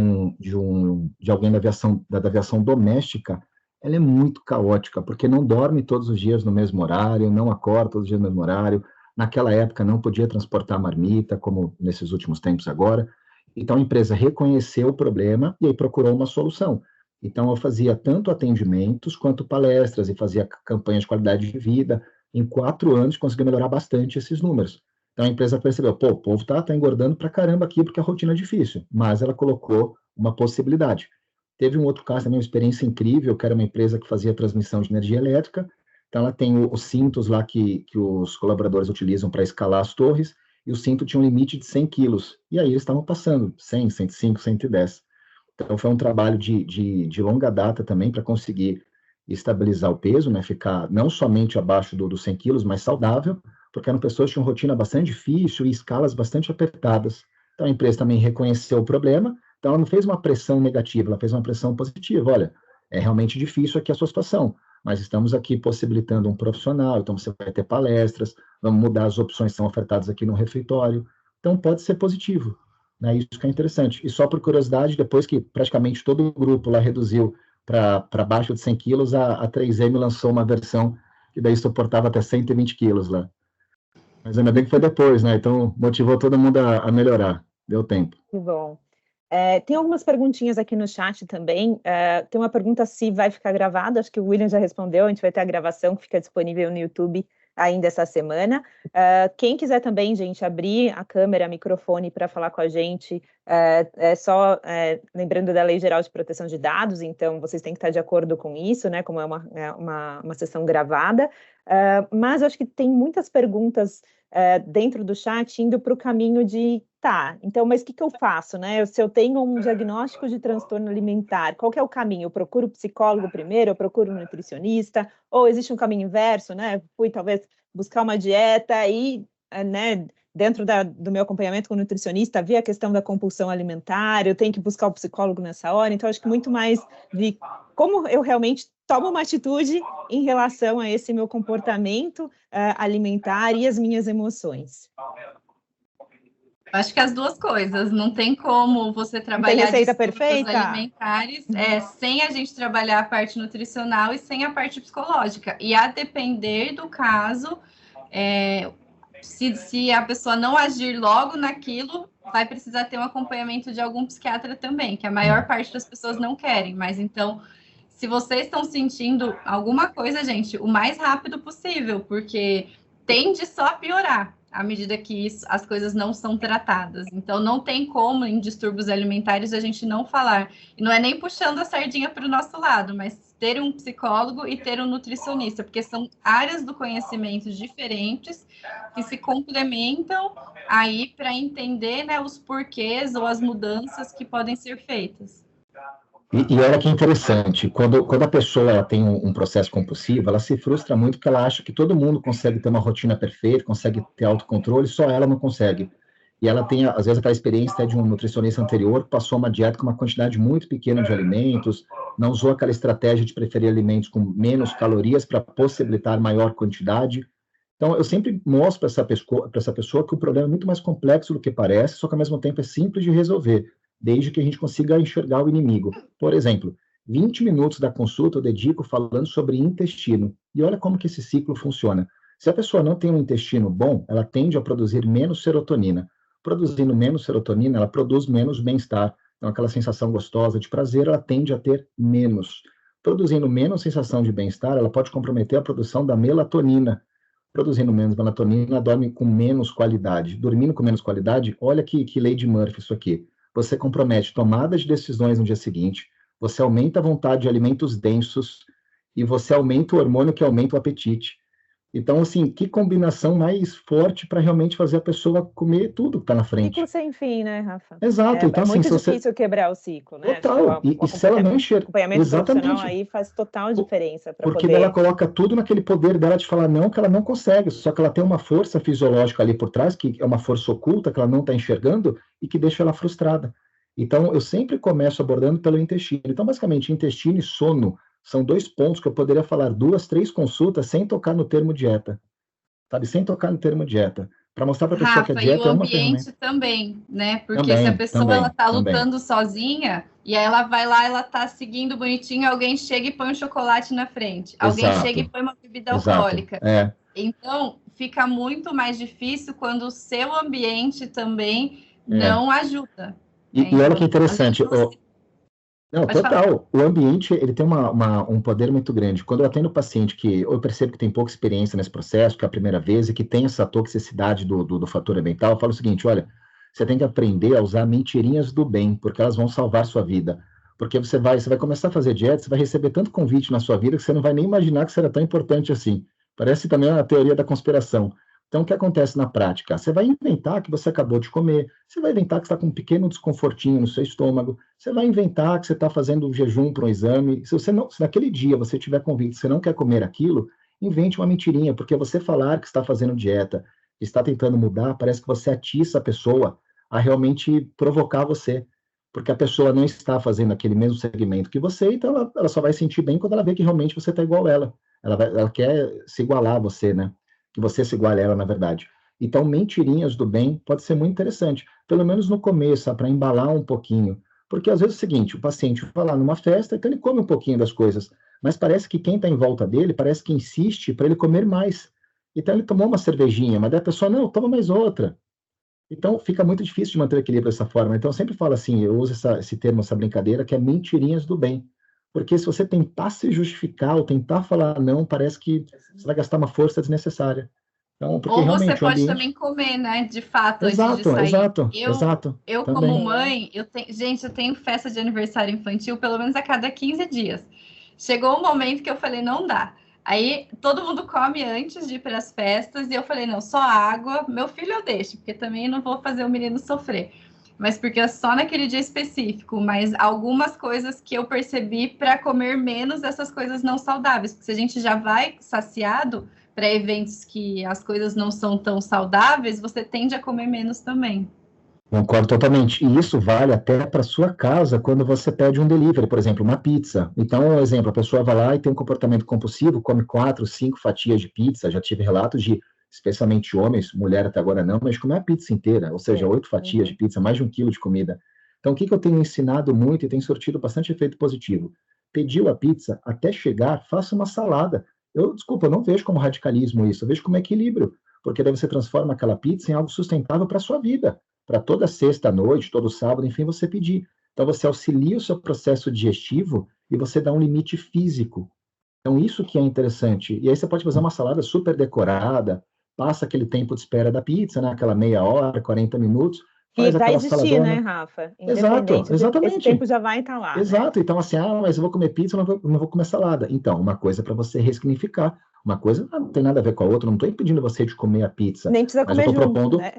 alguém da aviação doméstica, ela é muito caótica, porque não dorme todos os dias no mesmo horário, não acorda todos os dias no mesmo horário. Naquela época, não podia transportar marmita, como nesses últimos tempos agora. Então, a empresa reconheceu o problema e aí procurou uma solução. Então, eu fazia tanto atendimentos quanto palestras e fazia campanhas de qualidade de vida. Em 4 anos, consegui melhorar bastante esses números. Então a empresa percebeu, o povo tá engordando pra caramba aqui porque a rotina é difícil, mas ela colocou uma possibilidade. Teve um outro caso também, uma experiência incrível, que era uma empresa que fazia transmissão de energia elétrica, então ela tem os cintos lá que os colaboradores utilizam para escalar as torres, e o cinto tinha um limite de 100 quilos, e aí eles estavam passando 100, 105, 110. Então foi um trabalho de longa data também para conseguir e estabilizar o peso, né, ficar não somente abaixo dos 100 quilos, mas saudável, porque eram pessoas que tinham rotina bastante difícil e escalas bastante apertadas. Então, a empresa também reconheceu o problema, então ela não fez uma pressão negativa, ela fez uma pressão positiva. Olha, é realmente difícil aqui a sua situação, mas estamos aqui possibilitando um profissional, então você vai ter palestras, vamos mudar as opções que são ofertadas aqui no refeitório. Então, pode ser positivo, né? Isso que é interessante. E só por curiosidade, depois que praticamente todo o grupo lá reduziu para baixo de 100 quilos, a 3M lançou uma versão que daí suportava até 120 quilos lá. Mas ainda bem que foi depois, né? Então, motivou todo mundo a melhorar. Deu tempo. Que bom. Tem algumas perguntinhas aqui no chat também. Tem uma pergunta se vai ficar gravado, acho que o William já respondeu, a gente vai ter a gravação que fica disponível no YouTube ainda essa semana. Quem quiser também, gente, abrir a câmera, microfone para falar com a gente, só lembrando da Lei Geral de Proteção de Dados, então vocês têm que estar de acordo com isso, né, como é uma sessão gravada, mas eu acho que tem muitas perguntas dentro do chat indo para o caminho de, então, mas o que eu faço, né? Se eu tenho um diagnóstico de transtorno alimentar, qual que é o caminho? Eu procuro psicólogo primeiro, eu procuro um nutricionista, ou existe um caminho inverso, né? Fui talvez buscar uma dieta e, né, dentro do meu acompanhamento com o nutricionista, vi a questão da compulsão alimentar, eu tenho que buscar o psicólogo nessa hora, então acho que muito mais de como eu realmente tomo uma atitude em relação a esse meu comportamento alimentar e as minhas emoções. Acho que as duas coisas, não tem como você trabalhar receita perfeita alimentares sem a gente trabalhar a parte nutricional e sem a parte psicológica. E a depender do caso, se a pessoa não agir logo naquilo, vai precisar ter um acompanhamento de algum psiquiatra também, que a maior parte das pessoas não querem. Mas então, se vocês estão sentindo alguma coisa, gente, o mais rápido possível, porque tende só a piorar à medida que as coisas não são tratadas. Então, não tem como, em distúrbios alimentares, a gente não falar. E não é nem puxando a sardinha para o nosso lado, mas ter um psicólogo e ter um nutricionista, porque são áreas do conhecimento diferentes que se complementam aí para entender, né, os porquês ou as mudanças que podem ser feitas. E olha que interessante, quando a pessoa ela tem um processo compulsivo, ela se frustra muito porque ela acha que todo mundo consegue ter uma rotina perfeita, consegue ter autocontrole, só ela não consegue. E ela tem, às vezes, aquela experiência de um nutricionista anterior que passou uma dieta com uma quantidade muito pequena de alimentos, não usou aquela estratégia de preferir alimentos com menos calorias para possibilitar maior quantidade. Então, eu sempre mostro para essa pessoa que o problema é muito mais complexo do que parece, só que, ao mesmo tempo, é simples de resolver, desde que a gente consiga enxergar o inimigo. Por exemplo, 20 minutos da consulta eu dedico falando sobre intestino. E olha como que esse ciclo funciona. Se a pessoa não tem um intestino bom, ela tende a produzir menos serotonina. Produzindo menos serotonina, ela produz menos bem-estar. Então, aquela sensação gostosa de prazer, ela tende a ter menos. Produzindo menos sensação de bem-estar, ela pode comprometer a produção da melatonina. Produzindo menos melatonina, ela dorme com menos qualidade. Dormindo com menos qualidade, olha que lei de Murphy isso aqui. Você compromete tomada de decisões no dia seguinte, você aumenta a vontade de alimentos densos e você aumenta o hormônio que aumenta o apetite. Então, assim, que combinação mais forte para realmente fazer a pessoa comer tudo que está na frente. Ciclo sem fim, né, Rafa? Exato. Então, assim, muito difícil quebrar o ciclo, né? Total. E se ela não enxerga... acompanhamento profissional aí faz total diferença. Porque ela coloca tudo naquele poder dela de falar não, que ela não consegue, só que ela tem uma força fisiológica ali por trás, que é uma força oculta, que ela não está enxergando e que deixa ela frustrada. Então, eu sempre começo abordando pelo intestino. Então, basicamente, intestino e sono são 2 pontos que eu poderia falar 2, 3 consultas sem tocar no termo dieta. Sabe? Sem tocar no termo dieta. Para mostrar para a pessoa que a dieta é uma ferramenta. E o ambiente também, né? Porque se a pessoa ela está lutando sozinha, e aí ela vai lá, ela está seguindo bonitinho, alguém chega e põe um chocolate na frente. Alguém chega e põe uma bebida alcoólica. Então, fica muito mais difícil quando o seu ambiente também não ajuda. E olha que interessante. Não, total. O ambiente, ele tem um poder muito grande. Quando eu atendo o paciente que eu percebo que tem pouca experiência nesse processo, que é a primeira vez, e que tem essa toxicidade do fator ambiental, eu falo o seguinte, olha, você tem que aprender a usar mentirinhas do bem, porque elas vão salvar sua vida. Porque você vai começar a fazer dieta, você vai receber tanto convite na sua vida que você não vai nem imaginar que será tão importante assim. Parece também uma teoria da conspiração. Então, o que acontece na prática? Você vai inventar que você acabou de comer, você vai inventar que você está com um pequeno desconfortinho no seu estômago, você vai inventar que você está fazendo um jejum para um exame. Se naquele dia você tiver convicto que você não quer comer aquilo, invente uma mentirinha, porque você falar que está fazendo dieta, que está tentando mudar, parece que você atiça a pessoa a realmente provocar você, porque a pessoa não está fazendo aquele mesmo segmento que você, então ela só vai sentir bem quando ela vê que realmente você está igual a ela. Ela quer se igualar a você, né? Que você se iguale a ela, na verdade. Então, mentirinhas do bem pode ser muito interessante, pelo menos no começo, para embalar um pouquinho. Porque às vezes é o seguinte, o paciente vai lá numa festa, então ele come um pouquinho das coisas, mas parece que quem está em volta dele, parece que insiste para ele comer mais. Então ele tomou uma cervejinha, mas daí a pessoa, não, toma mais outra. Então fica muito difícil de manter o equilíbrio dessa forma. Então eu sempre falo assim, eu uso esse termo, essa brincadeira, que é mentirinhas do bem. Porque se você tentar se justificar ou tentar falar não, parece que você vai gastar uma força desnecessária. Então, porque Ou você realmente o pode ambiente... também comer, né? De fato, antes de Exato, sair. exato. Eu Também. como mãe, gente, eu tenho festa de aniversário infantil pelo menos a cada 15 dias. Chegou um momento que eu falei, não dá. Aí todo mundo come antes de ir para as festas e eu falei, não, só água. Meu filho eu deixo, porque também não vou fazer o menino sofrer. Mas porque é só naquele dia específico. Mas algumas coisas que eu percebi para comer menos dessas coisas não saudáveis. Porque se a gente já vai saciado para eventos que as coisas não são tão saudáveis, você tende a comer menos também. Concordo totalmente. E isso vale até para sua casa quando você pede um delivery, por exemplo, uma pizza. Então, um exemplo, a pessoa vai lá e tem um comportamento compulsivo, come 4, 5 fatias de pizza. Já tive relatos de, especialmente homens, mulher até agora não, mas comer a pizza inteira, ou seja, 8 fatias de pizza, mais de 1 quilo de comida. Então, o que eu tenho ensinado muito e tem surtido bastante efeito positivo? Pediu a pizza, até chegar, faça uma salada. Desculpa, eu não vejo como radicalismo isso, eu vejo como equilíbrio, porque daí você transforma aquela pizza em algo sustentável para a sua vida, para toda sexta-noite, todo sábado, enfim, você pedir. Então, você auxilia o seu processo digestivo e você dá um limite físico. Então, isso que é interessante. E aí você pode fazer uma salada super decorada, passa aquele tempo de espera da pizza, né? Aquela meia hora, 40 minutos, faz E vai aquela existir, saladona. né, Rafa? Exato, exatamente. Esse tempo já vai estar lá, Exato, né? então assim, mas eu vou comer pizza, eu não vou comer salada. Então, uma coisa para você ressignificar, uma coisa não tem nada a ver com a outra, não estou impedindo você de comer a pizza, Nem precisa mas eu comer estou junto, propondo, né?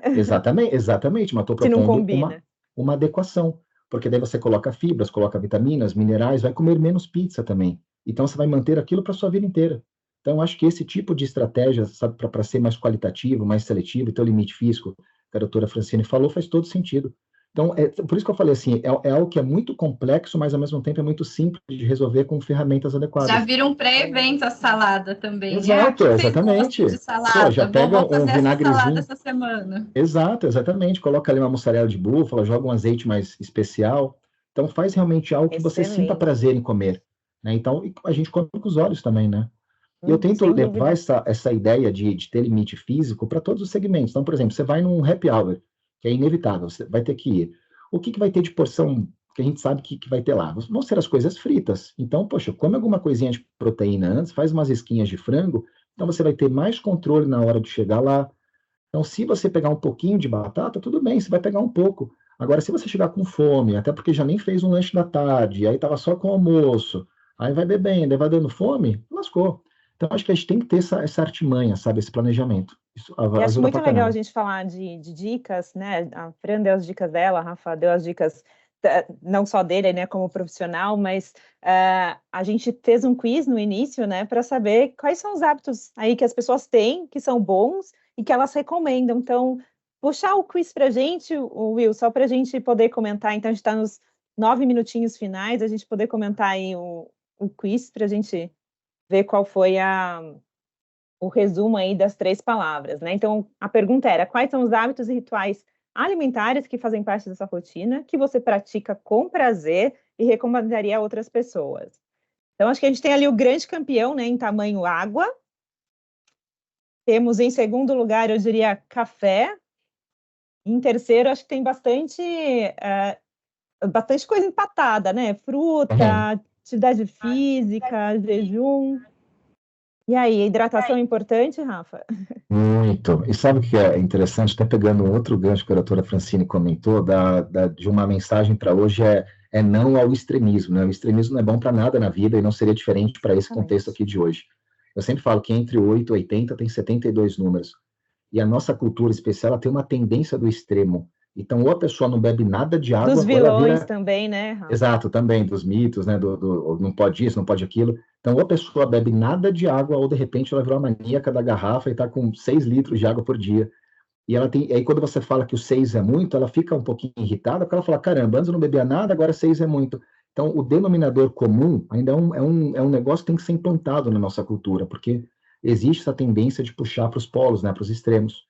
exatamente, mas estou Se não propondo combina. uma adequação, porque daí você coloca fibras, coloca vitaminas, minerais, vai comer menos pizza também. Então você vai manter aquilo para sua vida inteira. Então, eu acho que esse tipo de estratégia, sabe, para ser mais qualitativo, mais seletivo, e ter o limite físico, que a doutora Francine falou, faz todo sentido. Então, por isso que eu falei assim, é algo que é muito complexo, mas ao mesmo tempo é muito simples de resolver com ferramentas adequadas. Já vira um pré-evento a salada também. Exato, Quem exatamente. vocês gostam de salada? Pô, já pega vou fazer um essa vinagrezinho. salada essa semana. Exato, exatamente. Coloca ali uma mussarela de búfala, joga um azeite mais especial. Então, faz realmente algo que você sinta prazer em comer. Né? Então, a gente come com os olhos também, né? E eu tento levar essa ideia de ter limite físico para todos os segmentos. Então, por exemplo, você vai num happy hour, que é inevitável, você vai ter que ir. O que vai ter de porção que a gente sabe que vai ter lá? Vão ser as coisas fritas. Então, poxa, come alguma coisinha de proteína antes, faz umas esquinhas de frango, então você vai ter mais controle na hora de chegar lá. Então, se você pegar um pouquinho de batata, tudo bem, você vai pegar um pouco. Agora, se você chegar com fome, até porque já nem fez um lanche da tarde, aí estava só com o almoço, aí vai bebendo, aí vai dando fome, lascou. Então, acho que a gente tem que ter essa artimanha, sabe, esse planejamento. Isso acho muito legal a gente falar de dicas, né? A Fran deu as dicas dela, a Rafa deu as dicas, não só dele, né, como profissional, mas a gente fez um quiz no início, né, para saber quais são os hábitos aí que as pessoas têm, que são bons e que elas recomendam. Então, puxar o quiz para a gente, Will, só para a gente poder comentar. Então, a gente está nos 9 minutinhos finais, a gente poder comentar aí o quiz para a gente ver qual foi o resumo aí das 3 palavras, né? Então, a pergunta era, quais são os hábitos e rituais alimentares que fazem parte da sua rotina, que você pratica com prazer e recomendaria a outras pessoas? Então, acho que a gente tem ali o grande campeão, né, em tamanho água. Temos em segundo lugar, eu diria, café. Em terceiro, acho que tem bastante coisa empatada, né? Fruta, atividade física, jejum. E aí, a hidratação é importante, Rafa? Muito. E sabe o que é interessante? Até pegando um outro gancho que a doutora Francine comentou, de uma mensagem para hoje é não ao extremismo. Né? O extremismo não é bom para nada na vida e não seria diferente para esse contexto aqui de hoje. Eu sempre falo que entre 8 e 80 tem 72 números. E a nossa cultura especial, ela tem uma tendência do extremo. Então, ou a pessoa não bebe nada de água... Dos ou ela vilões vira... também, né, Rafa? Exato, também, dos mitos, né, não pode isso, não pode aquilo. Então, ou a pessoa bebe nada de água, ou de repente ela virou a maníaca da garrafa e está com 6 litros de água por dia. E ela tem, aí quando você fala que o 6 é muito, ela fica um pouquinho irritada, porque ela fala, caramba, antes eu não bebia nada, agora 6 é muito. Então, o denominador comum ainda é um negócio que tem que ser implantado na nossa cultura, porque existe essa tendência de puxar para os polos, né, para os extremos.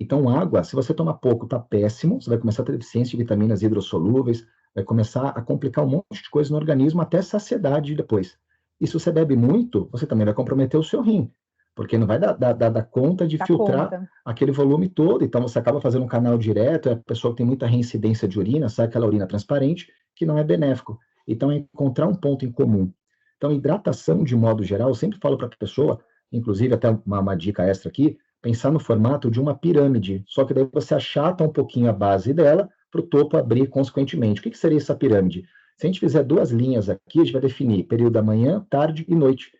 Então, água, se você tomar pouco, tá péssimo, você vai começar a ter deficiência de vitaminas hidrossolúveis, vai começar a complicar um monte de coisa no organismo, até saciedade depois. E se você bebe muito, você também vai comprometer o seu rim, porque não vai dar conta de filtrar aquele volume todo, então você acaba fazendo um canal direto, a pessoa que tem muita reincidência de urina, sai aquela urina transparente, que não é benéfico. Então, é encontrar um ponto em comum. Então, hidratação, de modo geral, eu sempre falo para a pessoa, inclusive até uma dica extra aqui, pensar no formato de uma pirâmide, só que daí você achata um pouquinho a base dela para o topo abrir consequentemente. O que seria essa pirâmide? Se a gente fizer 2 linhas aqui, a gente vai definir período da manhã, tarde e noite.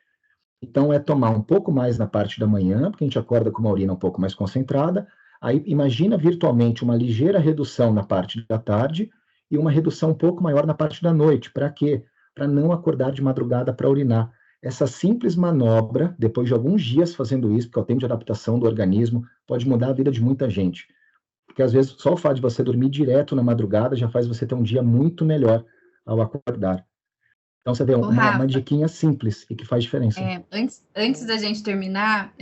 Então, é tomar um pouco mais na parte da manhã, porque a gente acorda com uma urina um pouco mais concentrada. Aí, imagina virtualmente uma ligeira redução na parte da tarde e uma redução um pouco maior na parte da noite. Para quê? Para não acordar de madrugada para urinar. Essa simples manobra, depois de alguns dias fazendo isso, porque é o tempo de adaptação do organismo, pode mudar a vida de muita gente. Porque às vezes só o fato de você dormir direto na madrugada já faz você ter um dia muito melhor ao acordar. Então você vê uma diquinha simples e que faz diferença. Antes da gente terminar,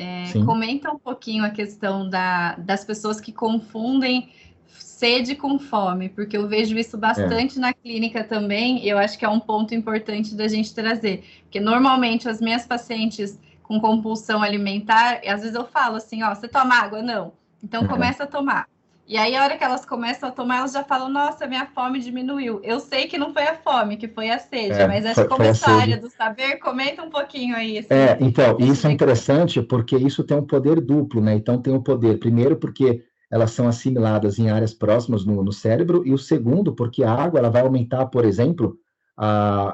comenta um pouquinho a questão das pessoas que confundem sede com fome, porque eu vejo isso bastante na clínica também, e eu acho que é um ponto importante da gente trazer, porque normalmente as minhas pacientes com compulsão alimentar, às vezes eu falo assim, ó, você toma água? Não. Então começa a tomar. E aí, a hora que elas começam a tomar, elas já falam, nossa, minha fome diminuiu. Eu sei que não foi a fome, que foi a sede, mas acho que como essa área do saber, comenta um pouquinho aí. Então, isso é interessante, porque isso tem um poder duplo, né? Então, tem um poder, primeiro, porque elas são assimiladas em áreas próximas no cérebro, e o segundo, porque a água ela vai aumentar, por exemplo,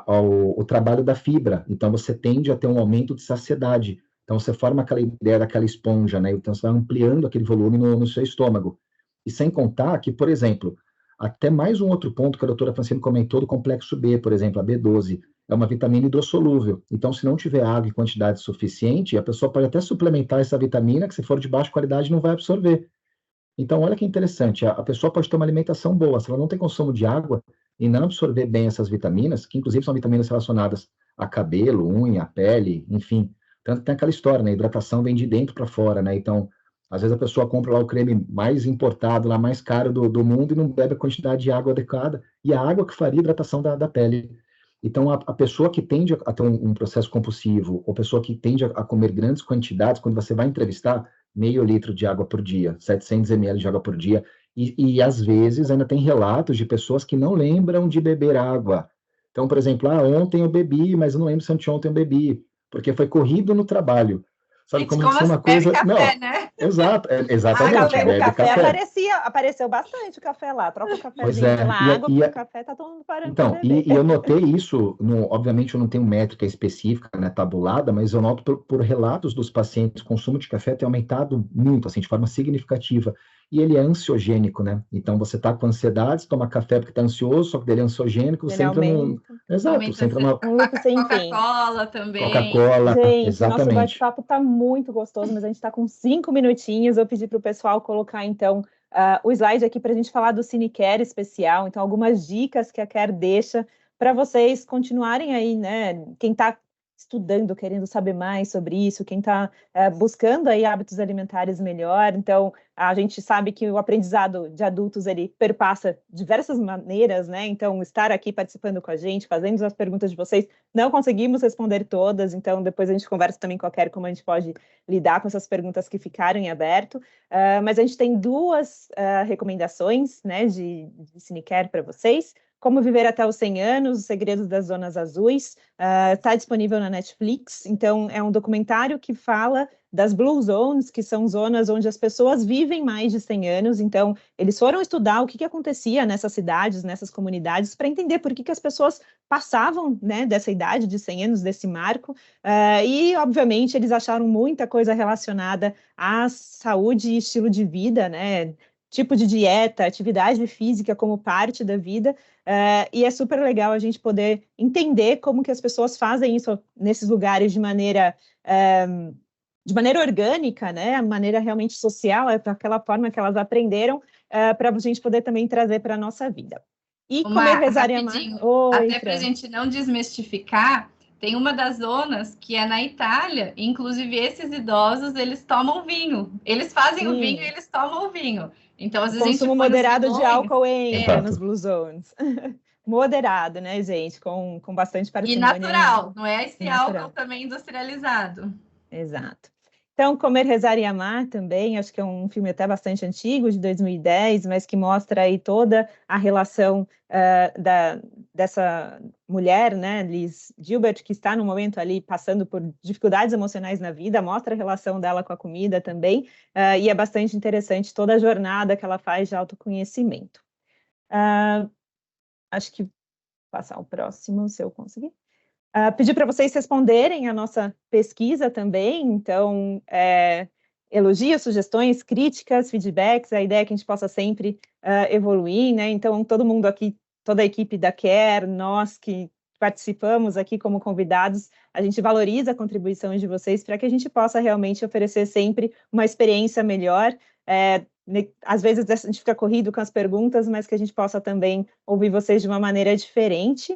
o trabalho da fibra. Então, você tende a ter um aumento de saciedade. Então, você forma aquela ideia daquela esponja, né? Então, você vai ampliando aquele volume no seu estômago. E sem contar que, por exemplo, até mais um outro ponto que a doutora Francine comentou do complexo B, por exemplo, a B12, é uma vitamina hidrossolúvel. Então, se não tiver água em quantidade suficiente, a pessoa pode até suplementar essa vitamina, que se for de baixa qualidade não vai absorver. Então, olha que interessante, a pessoa pode ter uma alimentação boa, se ela não tem consumo de água e não absorver bem essas vitaminas, que inclusive são vitaminas relacionadas a cabelo, unha, pele, enfim. Tanto que tem aquela história, né? A hidratação vem de dentro para fora, né? Então, às vezes a pessoa compra lá o creme mais importado, lá mais caro do mundo e não bebe a quantidade de água adequada, e a água que faria a hidratação da pele. Então, a pessoa que tende a ter um processo compulsivo, ou pessoa que tende a comer grandes quantidades, quando você vai entrevistar, meio litro de água por dia, 700 ml de água por dia, e às vezes ainda tem relatos de pessoas que não lembram de beber água. Então, por exemplo, ontem eu bebi, mas eu não lembro se anteontem eu bebi, porque foi corrido no trabalho. Sabe, como se uma coisa... Café, não, né? Exato, exatamente. O café apareceu bastante o café lá. Troca o cafezinho pela água, porque o café tá todo mundo parando. Então, e eu notei isso, obviamente eu não tenho métrica específica, né, tabulada, mas eu noto por relatos dos pacientes, o consumo de café tem aumentado muito, assim, de forma significativa. E ele é ansiogênico, né? Então, você tá com ansiedade, toma café porque tá ansioso, só que ele é ansiogênico, você entra num... Exato, você entra numa... Coca-Cola também. Coca-Cola, gente, exatamente. Nosso bate-papo tá muito gostoso, mas a gente tá com 5 minutinhos. Eu pedi para o pessoal colocar, então, o slide aqui para a gente falar do Cinecare especial. Então, algumas dicas que a Care deixa para vocês continuarem aí, né? Quem está estudando, querendo saber mais sobre isso, quem está buscando aí hábitos alimentares melhor. Então, a gente sabe que o aprendizado de adultos, ele perpassa diversas maneiras, né? Então, estar aqui participando com a gente, fazendo as perguntas de vocês, não conseguimos responder todas, então depois a gente conversa também com a Care como a gente pode lidar com essas perguntas que ficaram em aberto. Mas a gente tem 2 recomendações, né, de Cinecare para vocês. Como Viver até os 100 Anos, Os Segredos das Zonas Azuis, está disponível na Netflix. Então, é um documentário que fala das Blue Zones, que são zonas onde as pessoas vivem mais de 100 anos. Então, eles foram estudar o que acontecia nessas cidades, nessas comunidades, para entender por que as pessoas passavam, né, dessa idade de 100 anos, desse marco. E, obviamente, eles acharam muita coisa relacionada à saúde e estilo de vida, né? Tipo de dieta, atividade física como parte da vida, e é super legal a gente poder entender como que as pessoas fazem isso nesses lugares de maneira orgânica, né, a maneira realmente social, aquela forma que elas aprenderam, para a gente poder também trazer para a nossa vida. E Comer, Rezar e Amar. Até para a gente não desmistificar, tem uma das zonas que é na Itália, inclusive esses idosos, eles tomam vinho. Eles fazem o vinho e eles tomam o vinho. Então, às vezes, consumo moderado de álcool entra nos Blue Zones. Moderado, né, gente? Com bastante parcimônia. E natural, não é esse álcool também industrializado. Exato. Então, Comer, Rezar e Amar também, acho que é um filme até bastante antigo, de 2010, mas que mostra aí toda a relação dessa mulher, né, Liz Gilbert, que está no momento ali passando por dificuldades emocionais na vida, mostra a relação dela com a comida também, e é bastante interessante toda a jornada que ela faz de autoconhecimento. Acho que vou passar o próximo, se eu conseguir. Pedir para vocês responderem a nossa pesquisa também, então, elogios, sugestões, críticas, feedbacks, a ideia é que a gente possa sempre evoluir, né? Então, todo mundo aqui, toda a equipe da Care, nós que participamos aqui como convidados, a gente valoriza a contribuição de vocês para que a gente possa realmente oferecer sempre uma experiência melhor. Às vezes a gente fica corrido com as perguntas, mas que a gente possa também ouvir vocês de uma maneira diferente.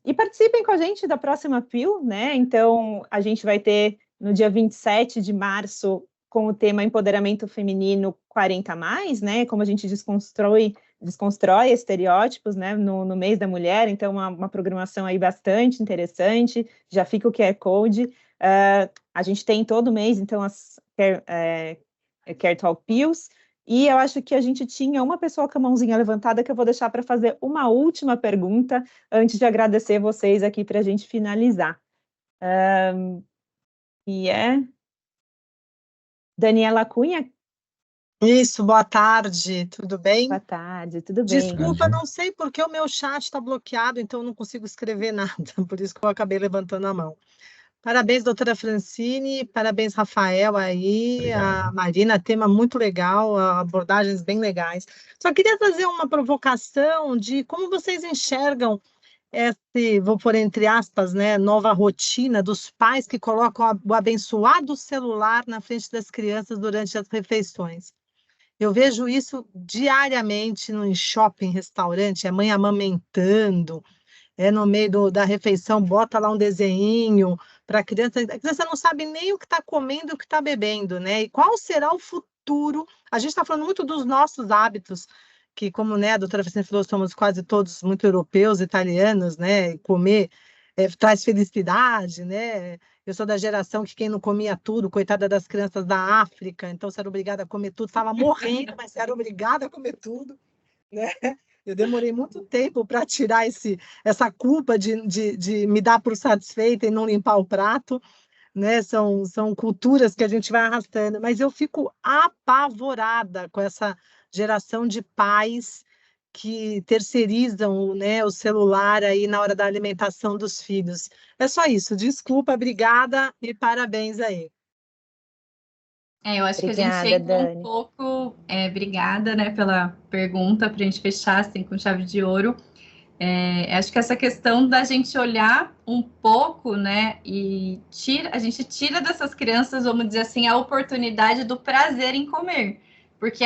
E participem com a gente da próxima PIL, né? Então, a gente vai ter no dia 27 de março com o tema Empoderamento Feminino 40+, né? Como a gente desconstrói estereótipos, né? No mês da mulher, então uma programação aí bastante interessante, já fica o QR Code. A gente tem todo mês, então, as Care Talk PILs, e eu acho que a gente tinha uma pessoa com a mãozinha levantada que eu vou deixar para fazer uma última pergunta antes de agradecer vocês aqui para a gente finalizar. E é Daniela Cunha. Isso, boa tarde, tudo bem? Boa tarde, tudo bem. Desculpa, não sei porque o meu chat está bloqueado, então eu não consigo escrever nada, por isso que eu acabei levantando a mão. Parabéns, doutora Francine, parabéns, Rafael, aí, obrigado. A Marina, tema muito legal, abordagens bem legais. Só queria fazer uma provocação de como vocês enxergam vou pôr entre aspas, né, nova rotina dos pais que colocam o abençoado celular na frente das crianças durante as refeições. Eu vejo isso diariamente no shopping, restaurante, a mãe amamentando, no meio da refeição, bota lá um desenho para a criança não sabe nem o que está comendo e o que está bebendo, né? E qual será o futuro? A gente está falando muito dos nossos hábitos, que como, né, a doutora Francine falou, somos quase todos muito europeus, italianos, né? Comer traz felicidade, né? Eu sou da geração que quem não comia tudo, coitada das crianças da África, então você era obrigada a comer tudo, estava morrendo, mas você era obrigada a comer tudo, né? Eu demorei muito tempo para tirar essa culpa de me dar por satisfeita e não limpar o prato, né? São culturas que a gente vai arrastando, mas eu fico apavorada com essa geração de pais que terceirizam, né, o celular aí na hora da alimentação dos filhos. É só isso. Desculpa, obrigada e parabéns aí. Eu acho obrigada, que a gente chegou Dani. Um pouco... obrigada, né, pela pergunta, para a gente fechar assim, com chave de ouro. Acho que essa questão da gente olhar um pouco, né, e a gente tira dessas crianças, vamos dizer assim, a oportunidade do prazer em comer. Porque,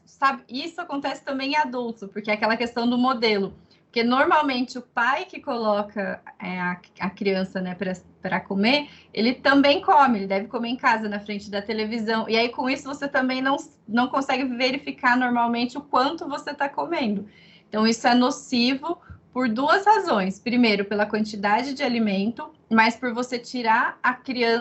sabe, isso acontece também em adultos, porque é aquela questão do modelo. Porque, normalmente, o pai que coloca a criança, né, para comer, ele também come, ele deve comer em casa, na frente da televisão. E aí, com isso, você também não consegue verificar normalmente o quanto você está comendo. Então, isso é nocivo por duas razões. Primeiro, pela quantidade de alimento. mas por você tirar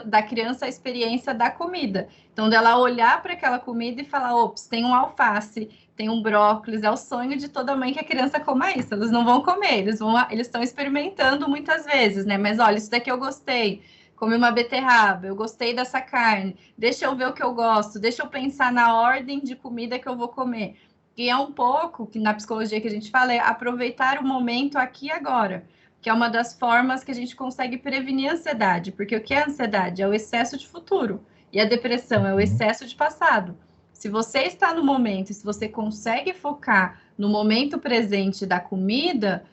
da criança a experiência da comida. Então, dela olhar para aquela comida e falar, ops, tem um alface, tem um brócolis, é o sonho de toda mãe que a criança coma isso. Eles não vão comer, eles estão experimentando muitas vezes, né? Mas olha, isso daqui eu gostei. Comi uma beterraba, eu gostei dessa carne, deixa eu ver o que eu gosto, deixa eu pensar na ordem de comida que eu vou comer. E é um pouco, que na psicologia que a gente fala, é aproveitar o momento aqui e agora, que é uma das formas que a gente consegue prevenir a ansiedade, porque o que é a ansiedade? É o excesso de futuro, e a depressão é o excesso de passado. Se você está no momento, se você consegue focar no momento presente da comida,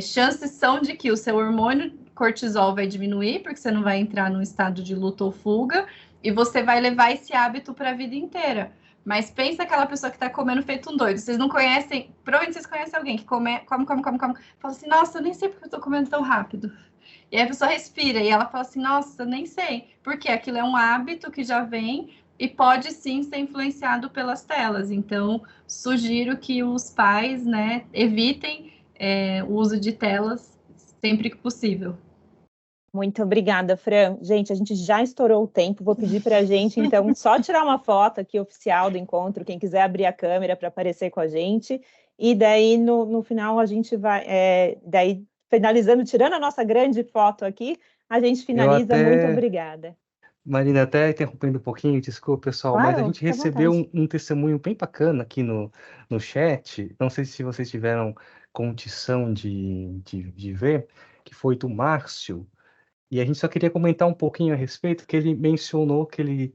chances são de que o seu hormônio cortisol vai diminuir, porque você não vai entrar num estado de luta ou fuga, e você vai levar esse hábito para a vida inteira. Mas pensa aquela pessoa que está comendo feito um doido. Vocês não conhecem, provavelmente vocês conhecem alguém que come. Fala assim, nossa, eu nem sei porque eu estou comendo tão rápido. E aí a pessoa respira e ela fala assim, nossa, nem sei. Porque aquilo é um hábito que já vem e pode sim ser influenciado pelas telas. Então, sugiro que os pais, né, evitem o uso de telas sempre que possível. Muito obrigada, Fran. Gente, a gente já estourou o tempo. Vou pedir para a gente, então, só tirar uma foto aqui oficial do encontro, quem quiser abrir a câmera para aparecer com a gente. E daí, no final, a gente vai... daí, finalizando, tirando a nossa grande foto aqui, a gente finaliza. Muito obrigada. Marina, até interrompendo um pouquinho, desculpa, pessoal, Claro, mas a gente recebeu um testemunho bem bacana aqui no chat. Não sei se vocês tiveram condição de ver, que foi do Márcio. E a gente só queria comentar um pouquinho a respeito, que ele mencionou que ele...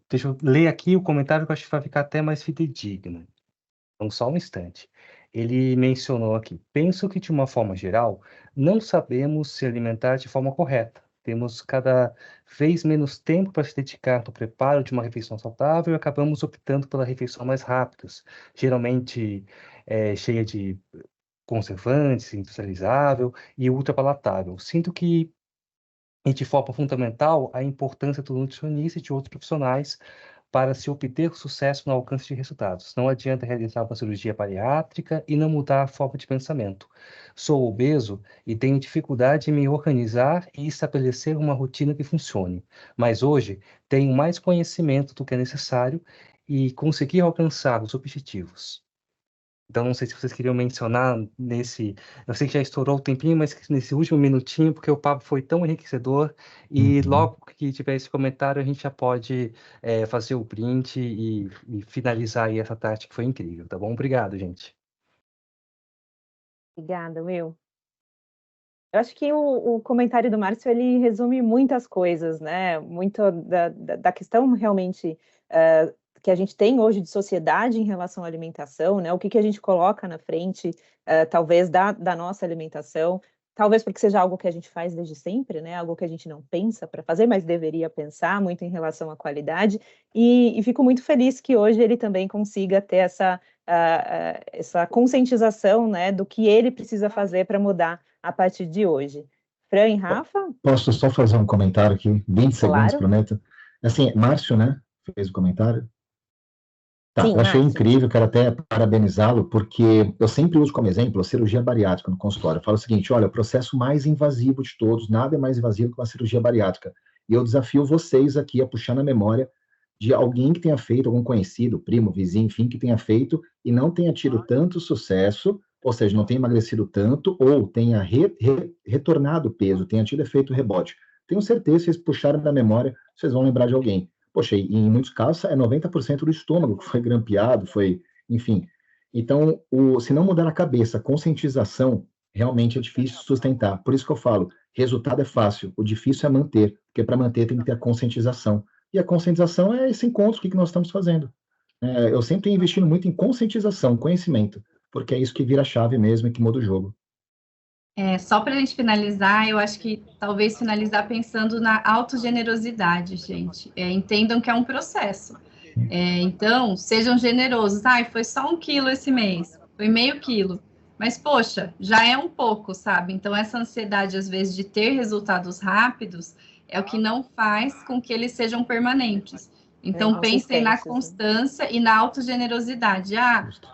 deixa eu ler aqui o comentário que eu acho que vai ficar até mais fidedigno. Então, só um instante. Ele mencionou aqui, penso que de uma forma geral, não sabemos se alimentar de forma correta. Temos cada vez menos tempo para se dedicar no preparo de uma refeição saudável e acabamos optando pela refeição mais rápida, geralmente cheia de conservantes, industrializável e ultrapalatável. Sinto que, de forma fundamental, a importância do nutricionista e de outros profissionais para se obter sucesso no alcance de resultados. Não adianta realizar uma cirurgia bariátrica e não mudar a forma de pensamento. Sou obeso e tenho dificuldade em me organizar e estabelecer uma rotina que funcione, mas hoje tenho mais conhecimento do que é necessário e consegui alcançar os objetivos. Então, não sei se vocês queriam mencionar nesse... Eu sei que já estourou o tempinho, mas nesse último minutinho, porque o papo foi tão enriquecedor, e logo que tiver esse comentário, a gente já pode fazer o print e finalizar aí essa tarde, que foi incrível, tá bom? Obrigado, gente. Obrigada, Will. Eu acho que o comentário do Márcio, ele resume muitas coisas, né? Muito da questão realmente... que a gente tem hoje de sociedade em relação à alimentação, né? O que a gente coloca na frente, talvez, da nossa alimentação, talvez porque seja algo que a gente faz desde sempre, né? Algo que a gente não pensa para fazer, mas deveria pensar muito em relação à qualidade, e fico muito feliz que hoje ele também consiga ter essa conscientização, né, do que ele precisa fazer para mudar a partir de hoje. Fran e Rafa? Posso só fazer um comentário aqui? 20 segundos, prometo. Assim, Márcio, né, fez o comentário. Tá, sim, eu achei incrível, quero até parabenizá-lo, porque eu sempre uso como exemplo a cirurgia bariátrica no consultório. Eu falo o seguinte, olha, o processo mais invasivo de todos, nada é mais invasivo que uma cirurgia bariátrica. E eu desafio vocês aqui a puxar na memória de alguém que tenha feito, algum conhecido, primo, vizinho, enfim, que tenha feito e não tenha tido tanto sucesso, ou seja, não tenha emagrecido tanto, ou tenha retornado o peso, tenha tido efeito rebote. Tenho certeza, se vocês puxarem da memória, vocês vão lembrar de alguém. Poxa, e em muitos casos é 90% do estômago que foi grampeado, enfim. Então, se não mudar a cabeça, a conscientização, realmente é difícil sustentar. Por isso que eu falo, resultado é fácil, o difícil é manter, porque para manter tem que ter a conscientização. E a conscientização é esse encontro que nós estamos fazendo. Eu sempre tenho investido muito em conscientização, conhecimento, porque é isso que vira a chave mesmo e que muda o jogo. Só para a gente finalizar, eu acho que talvez finalizar pensando na autogenerosidade, gente. Entendam que é um processo. Então, sejam generosos. Foi só 1 quilo esse mês, foi meio quilo. Mas, poxa, já é um pouco, sabe? Então, essa ansiedade, às vezes, de ter resultados rápidos é o que não faz com que eles sejam permanentes. Então, pensem na consistência, constância e na autogenerosidade.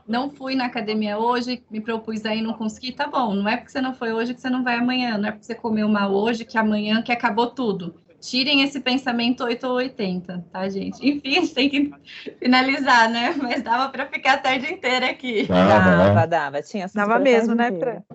Não fui na academia hoje, me propus aí, não consegui, tá bom. Não é porque você não foi hoje que você não vai amanhã. Não é porque você comeu mal hoje que amanhã que acabou tudo. Tirem esse pensamento 8 ou 80, tá, gente? Enfim, a gente tem que finalizar, né? Mas dava para ficar a tarde inteira aqui. Dava. Tinha assunto Dava pra mesmo, tarde né? inteira.